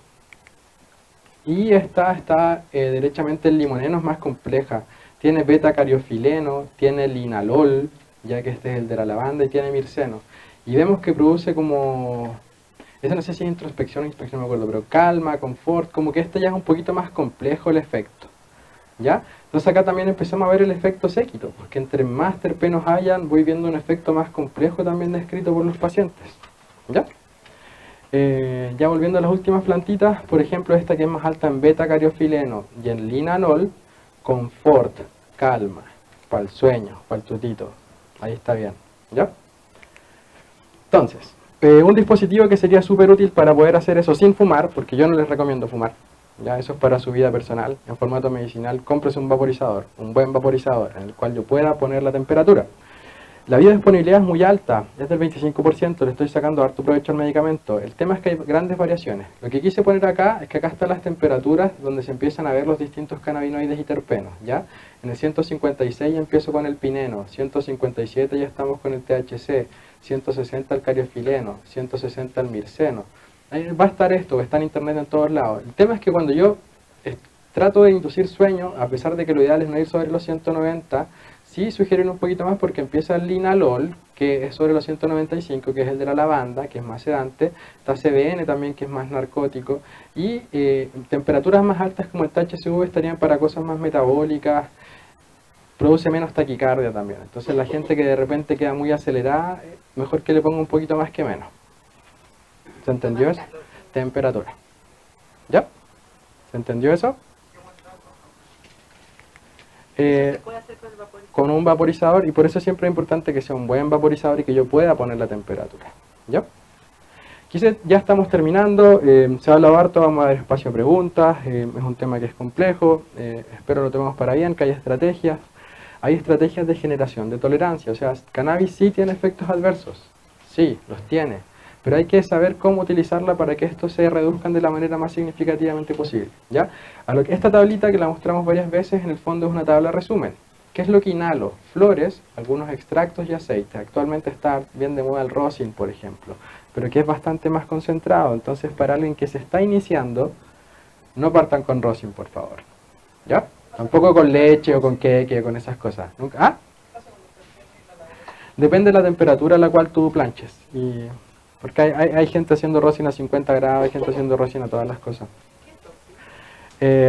y esta está derechamente el limoneno, es más compleja, tiene beta-cariofileno, tiene linalol, ya que este es el de la lavanda, y tiene mirceno, y vemos que produce como... Eso no sé si es introspección o inspección, no me acuerdo, pero calma, confort, como que este ya es un poquito más complejo el efecto, ¿ya? Entonces acá también empezamos a ver el efecto séquito, porque entre más terpenos hayan, voy viendo un efecto más complejo también descrito por los pacientes, ¿ya? Ya volviendo a las últimas plantitas, por ejemplo esta que es más alta en beta-cariofileno y en linalol, confort, calma, para el sueño, para el tutito. Ahí está bien, ¿ya? Entonces, un dispositivo que sería súper útil para poder hacer eso sin fumar, porque yo no les recomiendo fumar, ya eso es para su vida personal, en formato medicinal, cómprese un vaporizador, un buen vaporizador, en el cual yo pueda poner la temperatura. La biodisponibilidad es muy alta, es del 25%, le estoy sacando harto provecho al medicamento. El tema es que hay grandes variaciones. Lo que quise poner acá es que acá están las temperaturas donde se empiezan a ver los distintos cannabinoides y terpenos, ¿ya? En el 156 empiezo con el pineno, 157 ya estamos con el THC, 160 el cariofileno, 160 el mirceno. Ahí va a estar esto, está en internet en todos lados. El tema es que cuando yo trato de inducir sueño, a pesar de que lo ideal es no ir sobre los 190, sí sugieren un poquito más porque empieza el linalol, que es sobre los 195, que es el de la lavanda, que es más sedante, está CBN también, que es más narcótico, y temperaturas más altas como el THC estarían para cosas más metabólicas, produce menos taquicardia también. Entonces la gente que de repente queda muy acelerada, mejor que le ponga un poquito más que menos. ¿Se entendió eso? Temperatura. ¿Ya? ¿Se entendió eso? ¿Se puede hacer con el vaporizador? Con un vaporizador, y por eso siempre es importante que sea un buen vaporizador y que yo pueda poner la temperatura. ¿Ya? Ya estamos terminando, se ha hablado harto, vamos a dar espacio a preguntas, es un tema que es complejo, espero lo tomemos para bien, que haya estrategias. Hay estrategias de generación de tolerancia, o sea, cannabis sí tiene efectos adversos, sí, los tiene, pero hay que saber cómo utilizarla para que estos se reduzcan de la manera más significativamente posible, ¿ya? Esta tablita que la mostramos varias veces, en el fondo es una tabla resumen. ¿Qué es lo que inhalo? Flores, algunos extractos y aceites. Actualmente está bien de moda el rosin, por ejemplo, pero que es bastante más concentrado. Entonces, para alguien que se está iniciando, no partan con rosin, por favor, ¿ya? Tampoco con leche o con queque o con esas cosas. ¿Nunca? ¿Ah? Depende de la temperatura a la cual tú planches. Porque hay gente haciendo rosin a 50 grados, hay gente haciendo rosin a todas las cosas.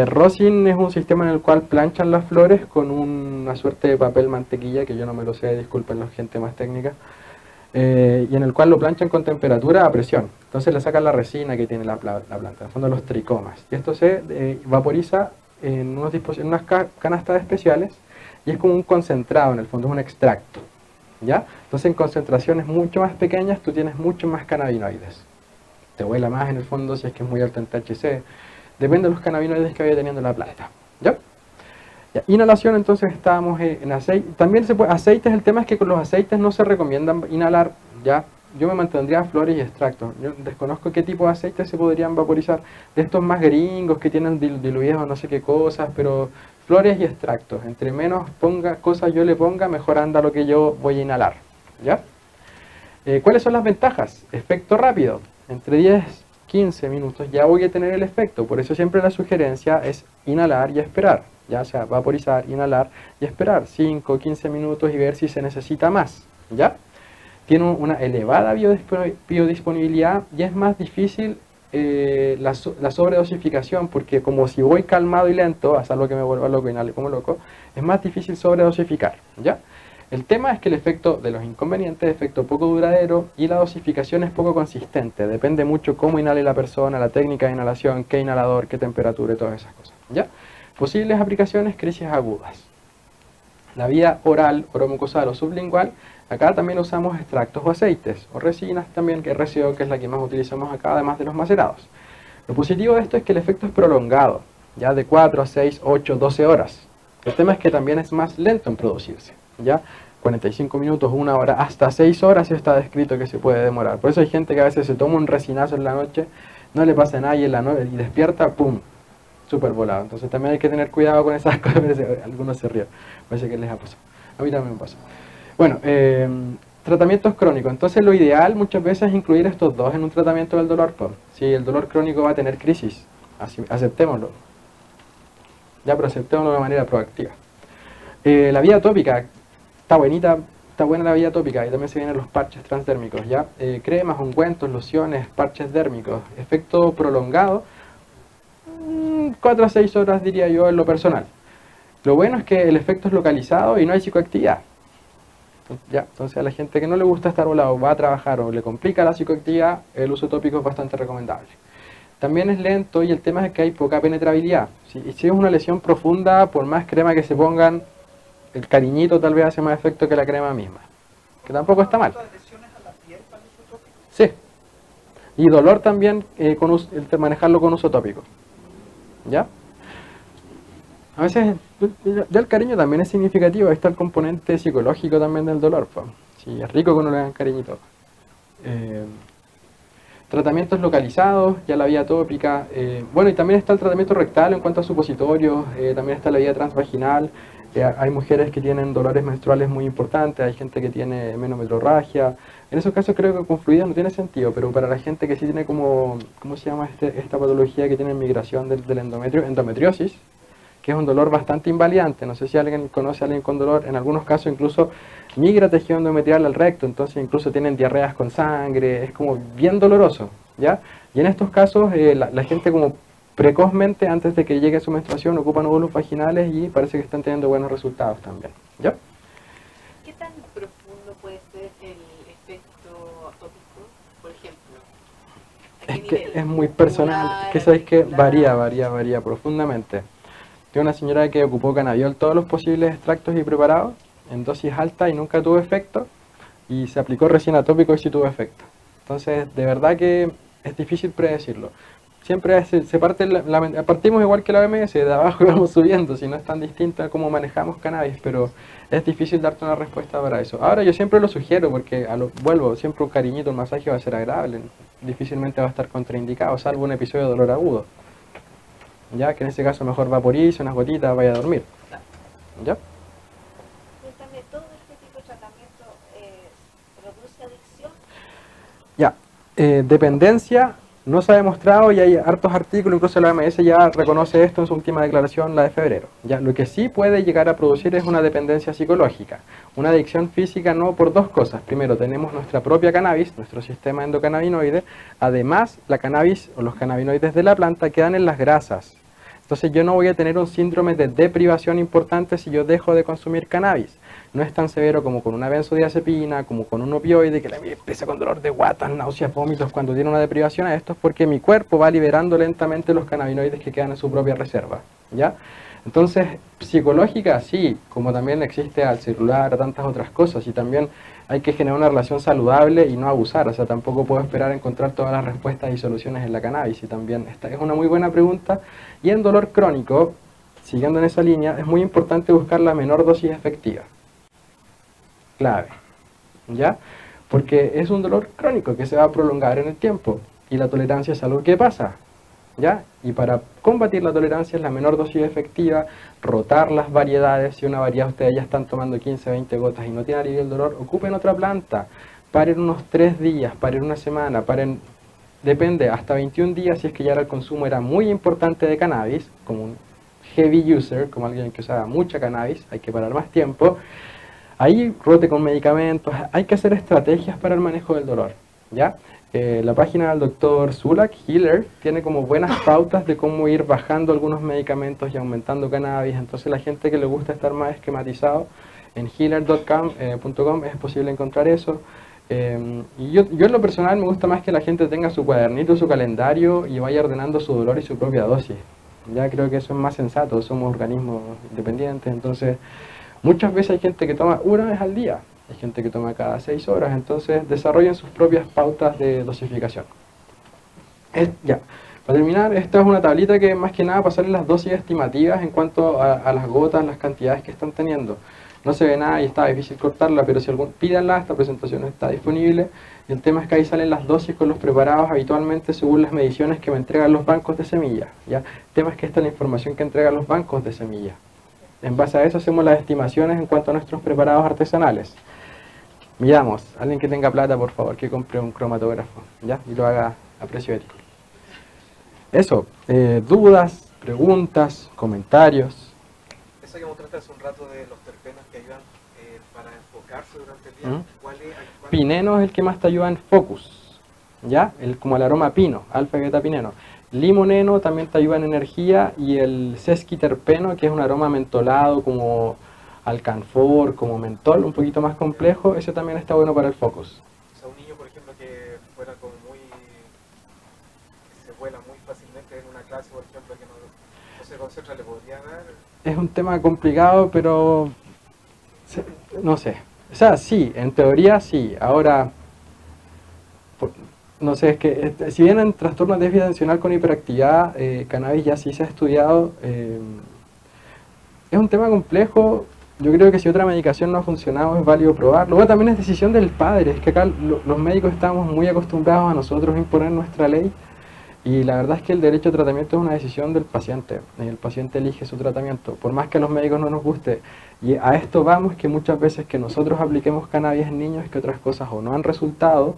Rosin es un sistema en el cual planchan las flores con una suerte de papel mantequilla, que yo no me lo sé, disculpen la gente más técnica, y en el cual lo planchan con temperatura a presión. Entonces le sacan la resina que tiene la planta, en el fondo los tricomas. Y esto se vaporiza en unas canastas especiales y es como un concentrado, en el fondo es un extracto, ¿ya? Entonces en concentraciones mucho más pequeñas tú tienes mucho más cannabinoides, te vuela más en el fondo si es que es muy alto en THC, depende de los cannabinoides que vaya teniendo la planta, ¿ya? Inhalación, entonces estábamos en aceite, también se puede, aceites, el tema es que con los aceites no se recomiendan inhalar, ¿ya? Yo me mantendría flores y extractos. Yo desconozco qué tipo de aceites se podrían vaporizar. De estos más gringos que tienen diluidos no sé qué cosas, pero flores y extractos. Entre menos cosas yo le ponga, mejor anda lo que yo voy a inhalar, ¿ya? ¿Cuáles son las ventajas? Efecto rápido. Entre 10 15 minutos ya voy a tener el efecto. Por eso siempre la sugerencia es inhalar y esperar. Ya sea vaporizar, inhalar y esperar 5 15 minutos y ver si se necesita más, ¿ya? Tiene una elevada biodisponibilidad y es más difícil la sobredosificación, porque como si voy calmado y lento, hasta lo que me vuelva loco y inhale como loco, es más difícil sobredosificar, ¿ya? El tema es que el efecto de los inconvenientes es efecto poco duradero y la dosificación es poco consistente, depende mucho cómo inhale la persona, la técnica de inhalación, qué inhalador, qué temperatura y todas esas cosas, ¿ya? Posibles aplicaciones, crisis agudas. La vía oral, oromucosal o sublingual. Acá también usamos extractos o aceites, o resinas también, que es RCO, que es la que más utilizamos acá, además de los macerados. Lo positivo de esto es que el efecto es prolongado, ya de 4 a 6, 8, 12 horas. El tema es que también es más lento en producirse, ya 45 minutos, 1 hora, hasta 6 horas está descrito que se puede demorar. Por eso hay gente que a veces se toma un resinazo en la noche, no le pasa nada y en la noche y despierta, ¡pum!, súper volado. Entonces también hay que tener cuidado con esas cosas. Algunos se ríen, parece que les ha pasado. A mí también me pasó. Bueno, tratamientos crónicos. Entonces lo ideal muchas veces es incluir estos dos en un tratamiento del dolor. Si el dolor crónico va a tener crisis, aceptémoslo. Ya, pero aceptémoslo de manera proactiva. La vía tópica, está buena la vía tópica, y también se vienen los parches transdérmicos, ¿ya? Cremas, ungüentos, lociones, parches dérmicos, efecto prolongado, 4 a 6 horas diría yo en lo personal. Lo bueno es que el efecto es localizado y no hay psicoactividad. Ya, entonces a la gente que no le gusta estar volado, va a trabajar o le complica la psicoactividad, el uso tópico es bastante recomendable. También es lento y el tema es que hay poca penetrabilidad. Si es una lesión profunda, por más crema que se pongan, el cariñito tal vez hace más efecto que la crema misma. Que tampoco está mal. ¿Lesiones a la piel para el uso tópico? Sí. Y dolor también, manejarlo con uso tópico. ¿Ya? A veces, ya el cariño también es significativo, ahí está el componente psicológico también del dolor. Pues. Sí, es rico que uno le hagan cariñito. Tratamientos localizados, ya la vía tópica. Bueno, y también está el tratamiento rectal en cuanto a supositorios, también está la vía transvaginal. Hay mujeres que tienen dolores menstruales muy importantes, hay gente que tiene menometrorragia. En esos casos creo que con fluidos no tiene sentido, pero para la gente que sí tiene como, ¿cómo se llama esta patología que tiene migración del endometrio? Endometriosis, que es un dolor bastante invalidante. No sé si alguien conoce a alguien con dolor, en algunos casos incluso migra tejido endometrial al recto, entonces incluso tienen diarreas con sangre, es como bien doloroso, ¿ya? Y en estos casos la gente como precozmente, antes de que llegue su menstruación, ocupan óvulos vaginales y parece que están teniendo buenos resultados también, ¿ya? ¿Qué tan profundo puede ser el efecto tópico, por ejemplo? Es que es muy personal, que sabéis que varía profundamente. Tengo una señora que ocupó cannabiol todos los posibles extractos y preparados en dosis alta y nunca tuvo efecto, y se aplicó recién atópico y sí tuvo efecto. Entonces, de verdad que es difícil predecirlo. Siempre se parte, partimos igual que la OMS, de abajo y vamos subiendo, si no es tan distinto a cómo manejamos cannabis, pero es difícil darte una respuesta para eso. Ahora yo siempre lo sugiero, porque vuelvo, siempre un cariñito, un masaje va a ser agradable, difícilmente va a estar contraindicado, salvo un episodio de dolor agudo. Ya, que en ese caso mejor vaporice, unas gotitas, vaya a dormir. ¿Ya? Cuéntame, ¿todo este tipo de tratamiento produce adicción? Ya, dependencia no se ha demostrado y hay hartos artículos, incluso la OMS ya reconoce esto en su última declaración, la de febrero. Ya, lo que sí puede llegar a producir es una dependencia psicológica, una adicción física no por dos cosas. Primero, tenemos nuestra propia cannabis, nuestro sistema endocannabinoide, además la cannabis o los cannabinoides de la planta quedan en las grasas. Entonces yo no voy a tener un síndrome de deprivación importante si yo dejo de consumir cannabis. No es tan severo como con una benzodiazepina, como con un opioide, que empieza con dolor de guatas, náuseas, vómitos cuando tiene una deprivación. Esto es porque mi cuerpo va liberando lentamente los cannabinoides que quedan en su propia reserva, ¿ya? Entonces, psicológica sí, como también existe al celular, a tantas otras cosas, y también hay que generar una relación saludable y no abusar, o sea, tampoco puedo esperar encontrar todas las respuestas y soluciones en la cannabis, y también esta es una muy buena pregunta. Y en dolor crónico, siguiendo en esa línea, es muy importante buscar la menor dosis efectiva. Clave, ¿ya? Porque es un dolor crónico que se va a prolongar en el tiempo, y la tolerancia es algo que pasa, ¿ya? Y para combatir la tolerancia es la menor dosis efectiva, rotar las variedades. Si una variedad ustedes ya están tomando 15, 20 gotas y no tienen alivio del dolor, ocupen otra planta, paren unos 3 días, paren una semana, paren, depende, hasta 21 días si es que ya el consumo era muy importante de cannabis, como un heavy user, como alguien que usaba mucha cannabis, hay que parar más tiempo. Ahí rote con medicamentos, hay que hacer estrategias para el manejo del dolor, ¿ya? La página del doctor Sulak, Healer, tiene como buenas pautas de cómo ir bajando algunos medicamentos y aumentando cannabis. Entonces la gente que le gusta estar más esquematizado, en healer.com es posible encontrar eso. Y yo en lo personal me gusta más que la gente tenga su cuadernito, su calendario y vaya ordenando su dolor y su propia dosis. Ya creo que eso es más sensato, somos organismos independientes, entonces muchas veces hay gente que toma una vez al día. Hay gente que toma cada 6 horas, entonces desarrollen sus propias pautas de dosificación. Ya, para terminar, esta es una tablita que más que nada pasarle las dosis estimativas en cuanto a las gotas, las cantidades que están teniendo. No se ve nada y está difícil cortarla, pero si pídanla, esta presentación está disponible. Y el tema es que ahí salen las dosis con los preparados habitualmente según las mediciones que me entregan los bancos de semillas. ¿Ya? El tema es que esta es la información que entregan los bancos de semillas. En base a eso hacemos las estimaciones en cuanto a nuestros preparados artesanales. Miramos, alguien que tenga plata, por favor, que compre un cromatógrafo, ¿ya? Y lo haga a precio ético. Eso, dudas, preguntas, comentarios. Eso que mostraste hace un rato de los terpenos que ayudan para enfocarse durante el día. ¿Cuál es? Pineno es el que más te ayuda en focus, ¿ya? Como el aroma pino, alfa y beta pineno. Limoneno también te ayuda en energía, y el sesquiterpeno, que es un aroma mentolado como alcanfor, como mentol, un poquito más complejo, ese también está bueno para el focus. O sea, un niño, por ejemplo, que fuera como muy... que se vuela muy fácilmente en una clase, por ejemplo, que no se concentra, ¿le podría dar? Es un tema complicado, pero no sé. O sea, sí, en teoría sí. Ahora, no sé, es que si bien en trastornos de déficit atencional con hiperactividad, cannabis ya sí se ha estudiado, es un tema complejo. Yo creo que si otra medicación no ha funcionado es válido probarlo. Bueno, también es decisión del padre, es que acá los médicos estamos muy acostumbrados a nosotros imponer nuestra ley y la verdad es que el derecho a tratamiento es una decisión del paciente. El paciente elige su tratamiento, por más que a los médicos no nos guste. Y a esto vamos, que muchas veces que nosotros apliquemos cannabis en niños es que otras cosas o no han resultado,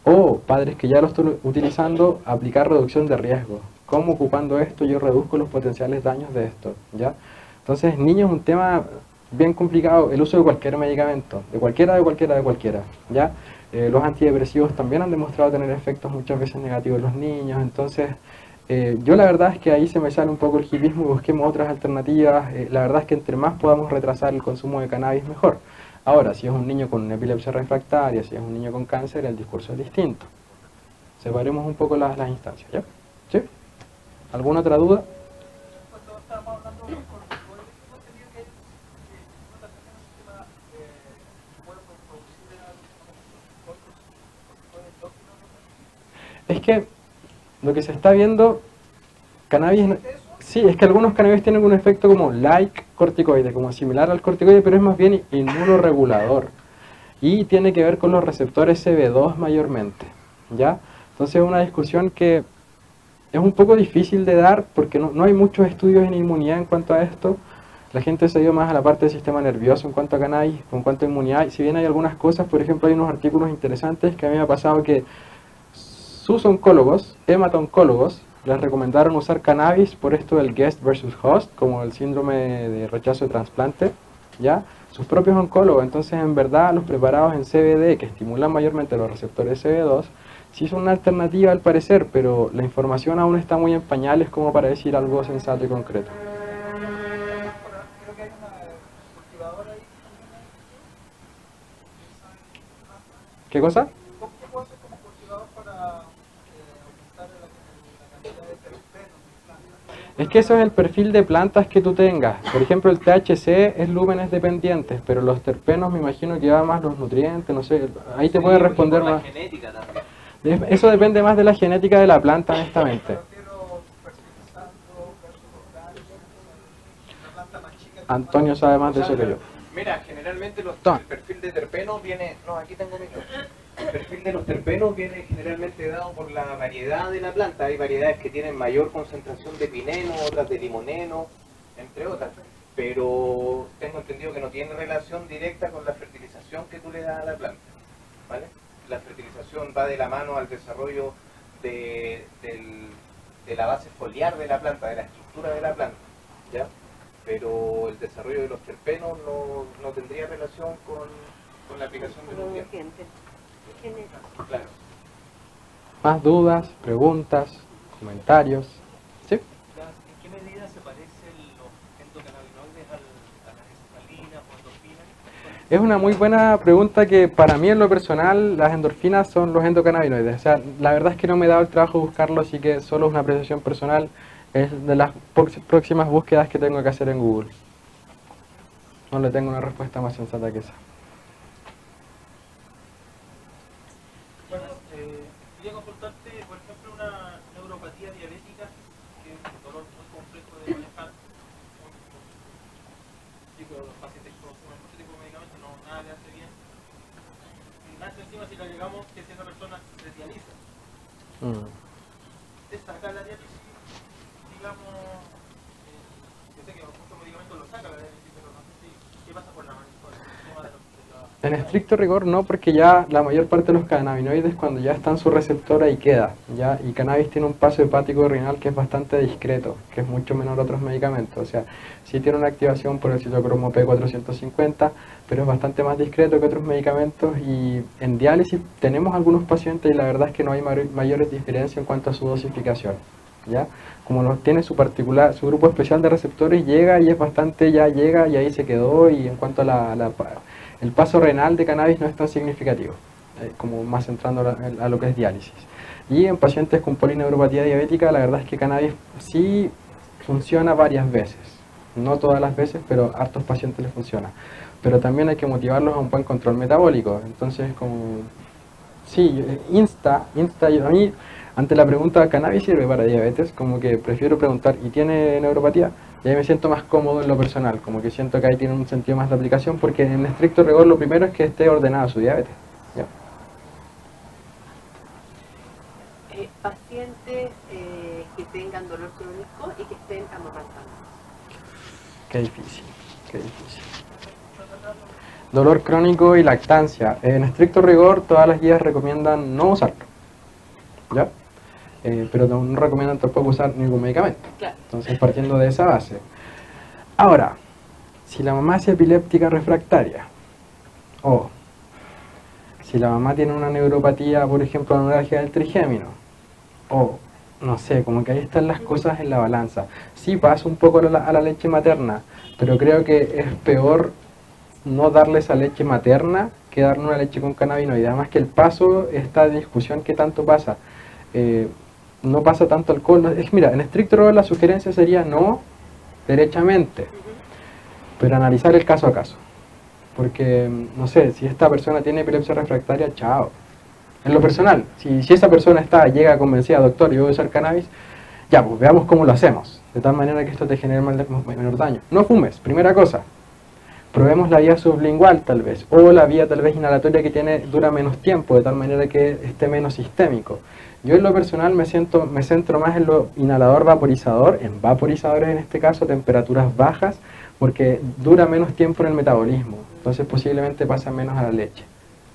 o padres que ya lo están utilizando, aplicar reducción de riesgo. ¿Cómo ocupando esto yo reduzco los potenciales daños de esto? ¿Ya? Entonces, niños es un tema bien complicado, el uso de cualquier medicamento, de cualquiera, ¿ya? Los antidepresivos también han demostrado tener efectos muchas veces negativos en los niños, entonces yo la verdad es que ahí se me sale un poco el hipismo y busquemos otras alternativas. La verdad es que entre más podamos retrasar el consumo de cannabis mejor. Ahora, si es un niño con epilepsia refractaria, si es un niño con cáncer, el discurso es distinto. Separemos un poco las instancias, ¿ya? ¿Sí? ¿Alguna otra duda? Cuando estábamos hablando de los corticoides, hemos entendido que una también un sistema puede producir corticoides endógenos. Es que lo que se está viendo, cannabis, sí, es que algunos cannabis tienen un efecto como like corticoide, como similar al corticoide, pero es más bien inmunoregulador. Y tiene que ver con los receptores CB2 mayormente, ¿ya? Entonces es una discusión que es un poco difícil de dar porque no hay muchos estudios en inmunidad en cuanto a esto. La gente se dio más a la parte del sistema nervioso en cuanto a cannabis, en cuanto a inmunidad. Y si bien hay algunas cosas, por ejemplo, hay unos artículos interesantes que a mí me ha pasado que sus oncólogos, hematoncólogos, les recomendaron usar cannabis por esto del guest versus host, como el síndrome de rechazo de trasplante, ¿ya? Sus propios oncólogos. Entonces, en verdad, los preparados en CBD, que estimulan mayormente los receptores CB2, sí son una alternativa al parecer, pero la información aún está muy en pañales como para decir algo sensato y concreto. Creo que hay una cultivadora ahí. ¿Qué cosa? ¿Cómo puedo hacer como cultivador para aumentar la cantidad de terpenos en plantas? Es que eso es el perfil de plantas que tú tengas. Por ejemplo, el THC es lúmenes dependientes, pero los terpenos me imagino que va más los nutrientes, no sé. Ahí te puede responder más. Genética también. Eso depende más de la genética de la planta, honestamente. Antonio sabe más de eso que yo. Mira, generalmente el perfil de terpenos viene... No, aquí tengo mi... El perfil de los terpenos viene generalmente dado por la variedad de la planta. Hay variedades que tienen mayor concentración de pineno, otras de limoneno, entre otras. Pero tengo entendido que no tiene relación directa con la fertilización que tú le das a la planta, ¿vale? La fertilización va de la mano al desarrollo de la base foliar de la planta, de la estructura de la planta, ¿ya? Pero el desarrollo de los terpenos no tendría relación con la aplicación de nutrientes. Claro. Más dudas, preguntas, comentarios. ¿Sí? ¿En qué medida se parecen los endocannabinoides a las encefalinas o endorfinas? Es una muy buena pregunta que para mí en lo personal las endorfinas son los endocannabinoides. O sea, la verdad es que no me he dado el trabajo de buscarlo, así que solo es una apreciación personal. Es de las próximas búsquedas que tengo que hacer en Google. No le tengo una respuesta más sensata que esa. Bueno, quería consultarte, por ejemplo, una neuropatía diabética, que es un dolor muy complejo de manejar. Los pacientes que consumen mucho tipo de medicamentos, nada le hace bien. Y más encima, si le agregamos que si esa persona se dializa, se saca la diálisis, digamos, yo sé que muchos medicamentos lo saca la diálisis, pero no sé si, ¿qué pasa con el tema de la... En estricto rigor no, porque ya la mayor parte de los cannabinoides cuando ya está en su receptor ahí queda, ¿ya? Y cannabis tiene un paso hepático renal que es bastante discreto, que es mucho menor a otros medicamentos. O sea, sí tiene una activación por el citocromo P450, pero es bastante más discreto que otros medicamentos. Y en diálisis tenemos algunos pacientes y la verdad es que no hay mayores diferencias en cuanto a su dosificación. ¿ya? Como tiene su grupo especial de receptores, llega y es bastante, ya llega y ahí se quedó, y en cuanto a el paso renal de cannabis no es tan significativo, como más entrando a lo que es diálisis. Y en pacientes con polineuropatía diabética, la verdad es que cannabis sí funciona varias veces, no todas las veces, pero a hartos pacientes les funciona. Pero también hay que motivarlos a un buen control metabólico. Entonces, como sí, a mí, ante la pregunta ¿cannabis sirve para diabetes?, como que prefiero preguntar ¿y tiene neuropatía? Y ahí me siento más cómodo en lo personal, como que siento que ahí tiene un sentido más de aplicación, porque en estricto rigor lo primero es que esté ordenada su diabetes. ¿Ya? Pacientes que tengan dolor crónico y que estén amamantando. Qué difícil, qué difícil. Dolor crónico y lactancia. En estricto rigor, todas las guías recomiendan no usarlo, ¿ya? Pero no recomiendan tampoco usar ningún medicamento. Claro. Entonces, partiendo de esa base. Ahora, si la mamá es epiléptica refractaria, o si la mamá tiene una neuropatía, por ejemplo, neuralgia del trigémino, o no sé, como que ahí están las cosas en la balanza. Sí pasa un poco a la leche materna, pero creo que es peor no darle esa leche materna que darle una leche con cannabinoides. Además que el paso, esta discusión que tanto pasa, no pasa tanto alcohol. Mira, en estricto rigor la sugerencia sería no derechamente, pero analizar el caso a caso. Porque, no sé, si esta persona tiene epilepsia refractaria, chao. En lo personal, si esa persona llega convencida, doctor, yo voy a usar cannabis, ya, pues veamos cómo lo hacemos, de tal manera que esto te genere menor daño. No fumes, primera cosa. Probemos la vía sublingual tal vez, o la vía tal vez inhalatoria que dura menos tiempo, de tal manera que esté menos sistémico. Yo en lo personal me centro más en lo inhalador vaporizador, en vaporizadores en este caso, temperaturas bajas, porque dura menos tiempo en el metabolismo, entonces posiblemente pasa menos a la leche.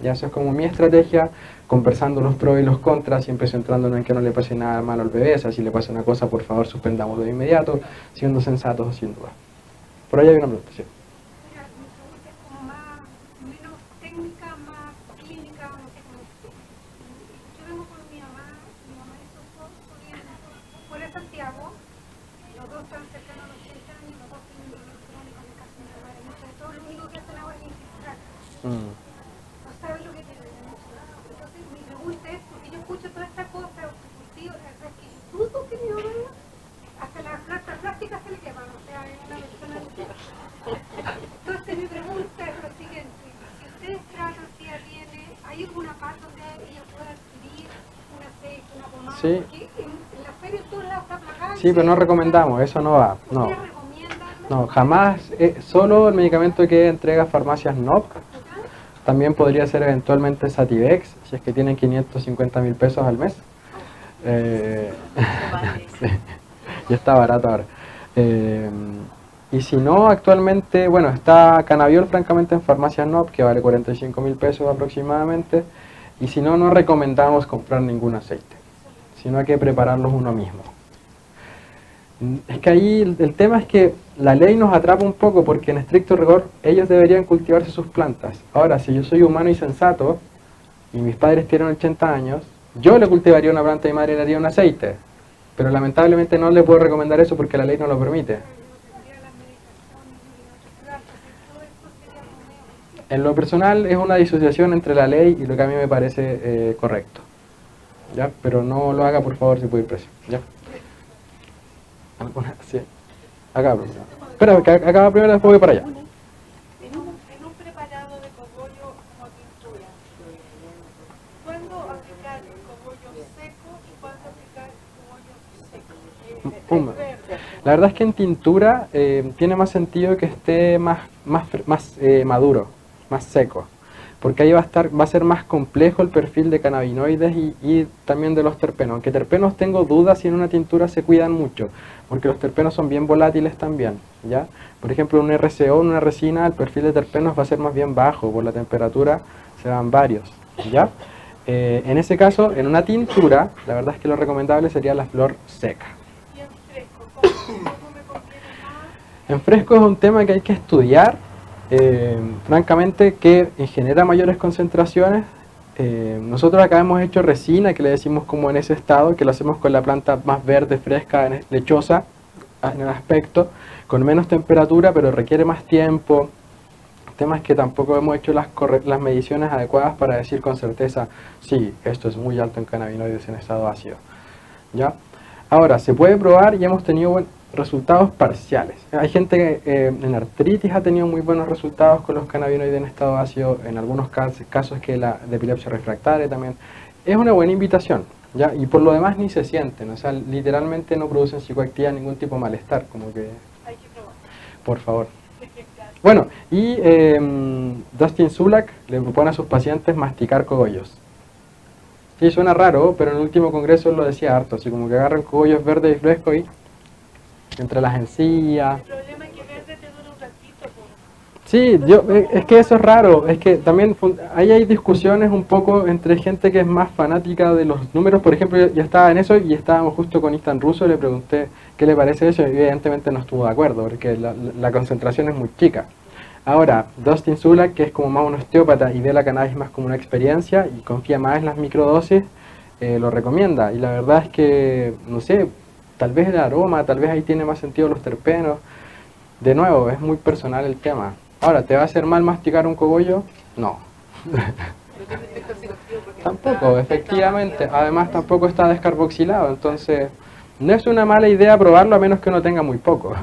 Ya, eso es como mi estrategia, conversando los pros y los contras, siempre centrándonos en que no le pase nada malo al bebé. O sea, si le pasa una cosa, por favor, suspendámoslo de inmediato, siendo sensatos, sin duda. Por ahí hay una pregunta, sí. Sí. Sí, pero no recomendamos, eso no va. No, no, jamás. Solo el medicamento que entrega farmacias NOP. También podría ser eventualmente Sativex, si es que tienen 550.000 pesos al mes. Sí, ya está barato ahora. Y si no, actualmente, bueno, está Cannabiol francamente en farmacias NOP, que vale 45.000 pesos aproximadamente. Y si no, no recomendamos comprar ningún aceite, sino hay que prepararlos uno mismo. Es que ahí el tema es que la ley nos atrapa un poco, porque en estricto rigor ellos deberían cultivarse sus plantas. Ahora, si yo soy humano y sensato, y mis padres tienen 80 años, yo le cultivaría una planta a mi madre y le haría un aceite. Pero lamentablemente no le puedo recomendar eso porque la ley no lo permite. En lo personal es una disociación entre la ley y lo que a mí me parece correcto. ¿Ya? Pero no lo haga, por favor, si puede ir preso. ¿Ya? ¿Alguna? Sí. Acá primero. Espera, que acá primero, después voy para allá. En un preparado de cogollo como tintura, ¿cuándo aplicar el cogollo seco y cuándo aplicar el cogollo seco? La verdad es que en tintura tiene más sentido que esté más maduro, más seco, porque ahí va a ser más complejo el perfil de cannabinoides y también de los terpenos. Aunque terpenos tengo dudas si en una tintura se cuidan mucho, porque los terpenos son bien volátiles también, ¿ya? Por ejemplo, un RCO, una resina, el perfil de terpenos va a ser más bien bajo, por la temperatura se van varios, ¿ya? En ese caso, en una tintura, la verdad es que lo recomendable sería la flor seca. ¿Y en fresco? ¿Cómo me conviene más? En fresco es un tema que hay que estudiar. Francamente, que genera mayores concentraciones Nosotros acá hemos hecho resina, que le decimos como en ese estado, que lo hacemos con la planta más verde, fresca, lechosa en el aspecto, con menos temperatura, pero requiere más tiempo. Temas que tampoco hemos hecho las mediciones adecuadas para decir con certeza, sí, esto es muy alto en cannabinoides en estado ácido. ¿Ya? Ahora, se puede probar y hemos tenido resultados parciales. Hay gente que en artritis ha tenido muy buenos resultados con los cannabinoides en estado ácido, en algunos casos que la de epilepsia refractaria también. Es una buena invitación, ¿ya? Y por lo demás ni se sienten, o sea, literalmente no producen psicoactividad, ningún tipo de malestar, como que... Hay que probar. Por favor. Bueno, y Dustin Sulak le propone a sus pacientes masticar cogollos. Sí, suena raro, pero en el último congreso él lo decía harto, así como que agarran cogollos verdes y frescos y entre las encías. El problema es que verde te dura un ratito. Sí, es que eso es raro, es que también ahí hay discusiones un poco entre gente que es más fanática de los números. Por ejemplo, yo estaba en eso y estábamos justo con Istan Russo, le pregunté qué le parece eso y evidentemente no estuvo de acuerdo porque la concentración es muy chica. Ahora, Dustin Sulak, que es como más un osteópata y ve la cannabis más como una experiencia y confía más en las microdosis, lo recomienda. Y la verdad es que, no sé, tal vez el aroma, tal vez ahí tiene más sentido los terpenos. De nuevo, es muy personal el tema. Ahora, ¿te va a hacer mal masticar un cogollo? No. Tampoco, efectivamente. Además, tampoco está descarboxilado, entonces no es una mala idea probarlo a menos que uno tenga muy poco.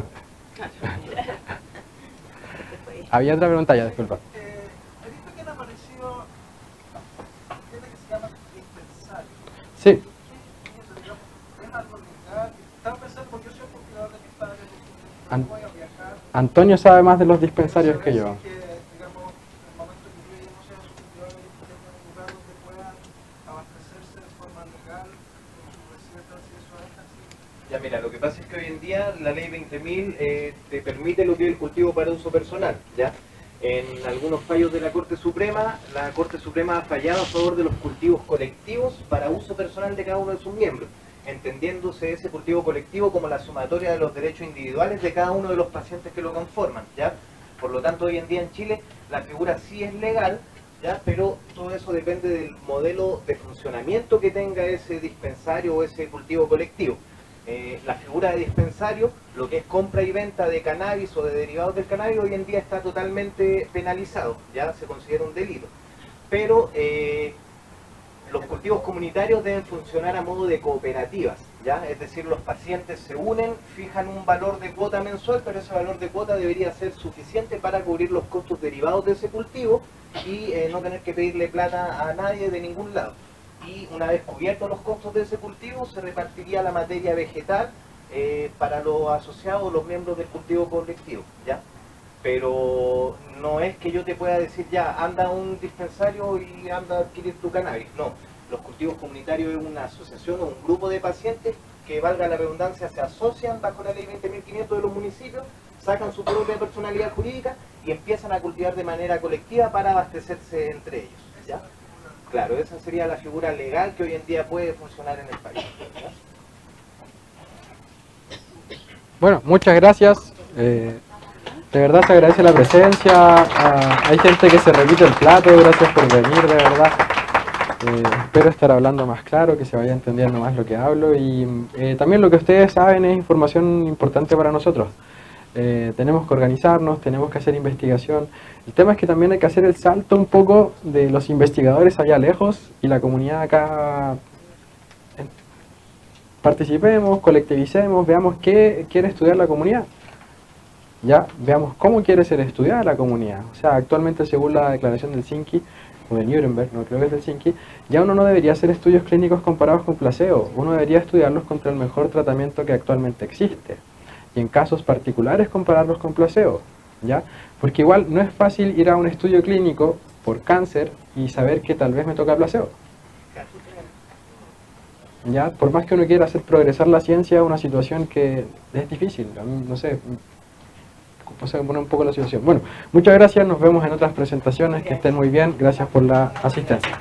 Había otra pregunta ya, disculpa. He visto que han aparecido tiendas que se llaman dispensarios. Sí. ¿Es algo legal? Estaba pensando porque yo soy un cultivador de dispensarios, voy a viajar. Antonio sabe más de los dispensarios que yo. Que, digamos, en el momento que yo no sea su cultivador, tenga un lugar donde puedan abastecerse de forma legal con sus recetas y eso es así. Ya mira, lo que pasa es que hoy en día la ley 20.000 te permite lo que es el cultivo para uso personal, ¿ya? En algunos fallos de la Corte Suprema ha fallado a favor de los cultivos colectivos para uso personal de cada uno de sus miembros, entendiéndose ese cultivo colectivo como la sumatoria de los derechos individuales de cada uno de los pacientes que lo conforman, ¿ya? Por lo tanto, hoy en día en Chile la figura sí es legal, ¿ya? Pero todo eso depende del modelo de funcionamiento que tenga ese dispensario o ese cultivo colectivo. La figura de dispensario, lo que es compra y venta de cannabis o de derivados del cannabis, hoy en día está totalmente penalizado, ya se considera un delito. Pero los cultivos comunitarios deben funcionar a modo de cooperativas, ¿ya? Es decir, los pacientes se unen, fijan un valor de cuota mensual, pero ese valor de cuota debería ser suficiente para cubrir los costos derivados de ese cultivo y no tener que pedirle plata a nadie de ningún lado. Y una vez cubiertos los costos de ese cultivo, se repartiría la materia vegetal para los asociados, los miembros del cultivo colectivo, ¿ya? Pero no es que yo te pueda decir ya, anda a un dispensario y anda a adquirir tu cannabis, no. Los cultivos comunitarios es una asociación o un grupo de pacientes que, valga la redundancia, se asocian bajo la ley 20.500 de los municipios, sacan su propia personalidad jurídica y empiezan a cultivar de manera colectiva para abastecerse entre ellos, ¿ya? Claro, esa sería la figura legal que hoy en día puede funcionar en el país, ¿ya? Bueno, muchas gracias. De verdad se agradece la presencia. Hay gente que se repite el plato. Gracias por venir, de verdad. Espero estar hablando más claro, que se vaya entendiendo más lo que hablo. Y también lo que ustedes saben es información importante para nosotros. Tenemos que organizarnos, tenemos que hacer investigación. El tema es que también hay que hacer el salto un poco de los investigadores allá lejos y la comunidad acá. Participemos, colectivicemos, veamos qué quiere estudiar la comunidad. Ya, veamos cómo quiere ser estudiada la comunidad. O sea, actualmente según la declaración del CINCI, o de Nuremberg, no creo que es del CINCI, ya uno no debería hacer estudios clínicos comparados con placebo, uno debería estudiarlos contra el mejor tratamiento que actualmente existe. Y en casos particulares compararlos con placebo, ¿ya? Porque igual no es fácil ir a un estudio clínico por cáncer y saber que tal vez me toca placebo. ¿Ya? Por más que uno quiera hacer progresar la ciencia, es una situación que es difícil. A mí, no sé, poner un poco la situación. Bueno, muchas gracias, nos vemos en otras presentaciones, que estén muy bien, gracias por la asistencia.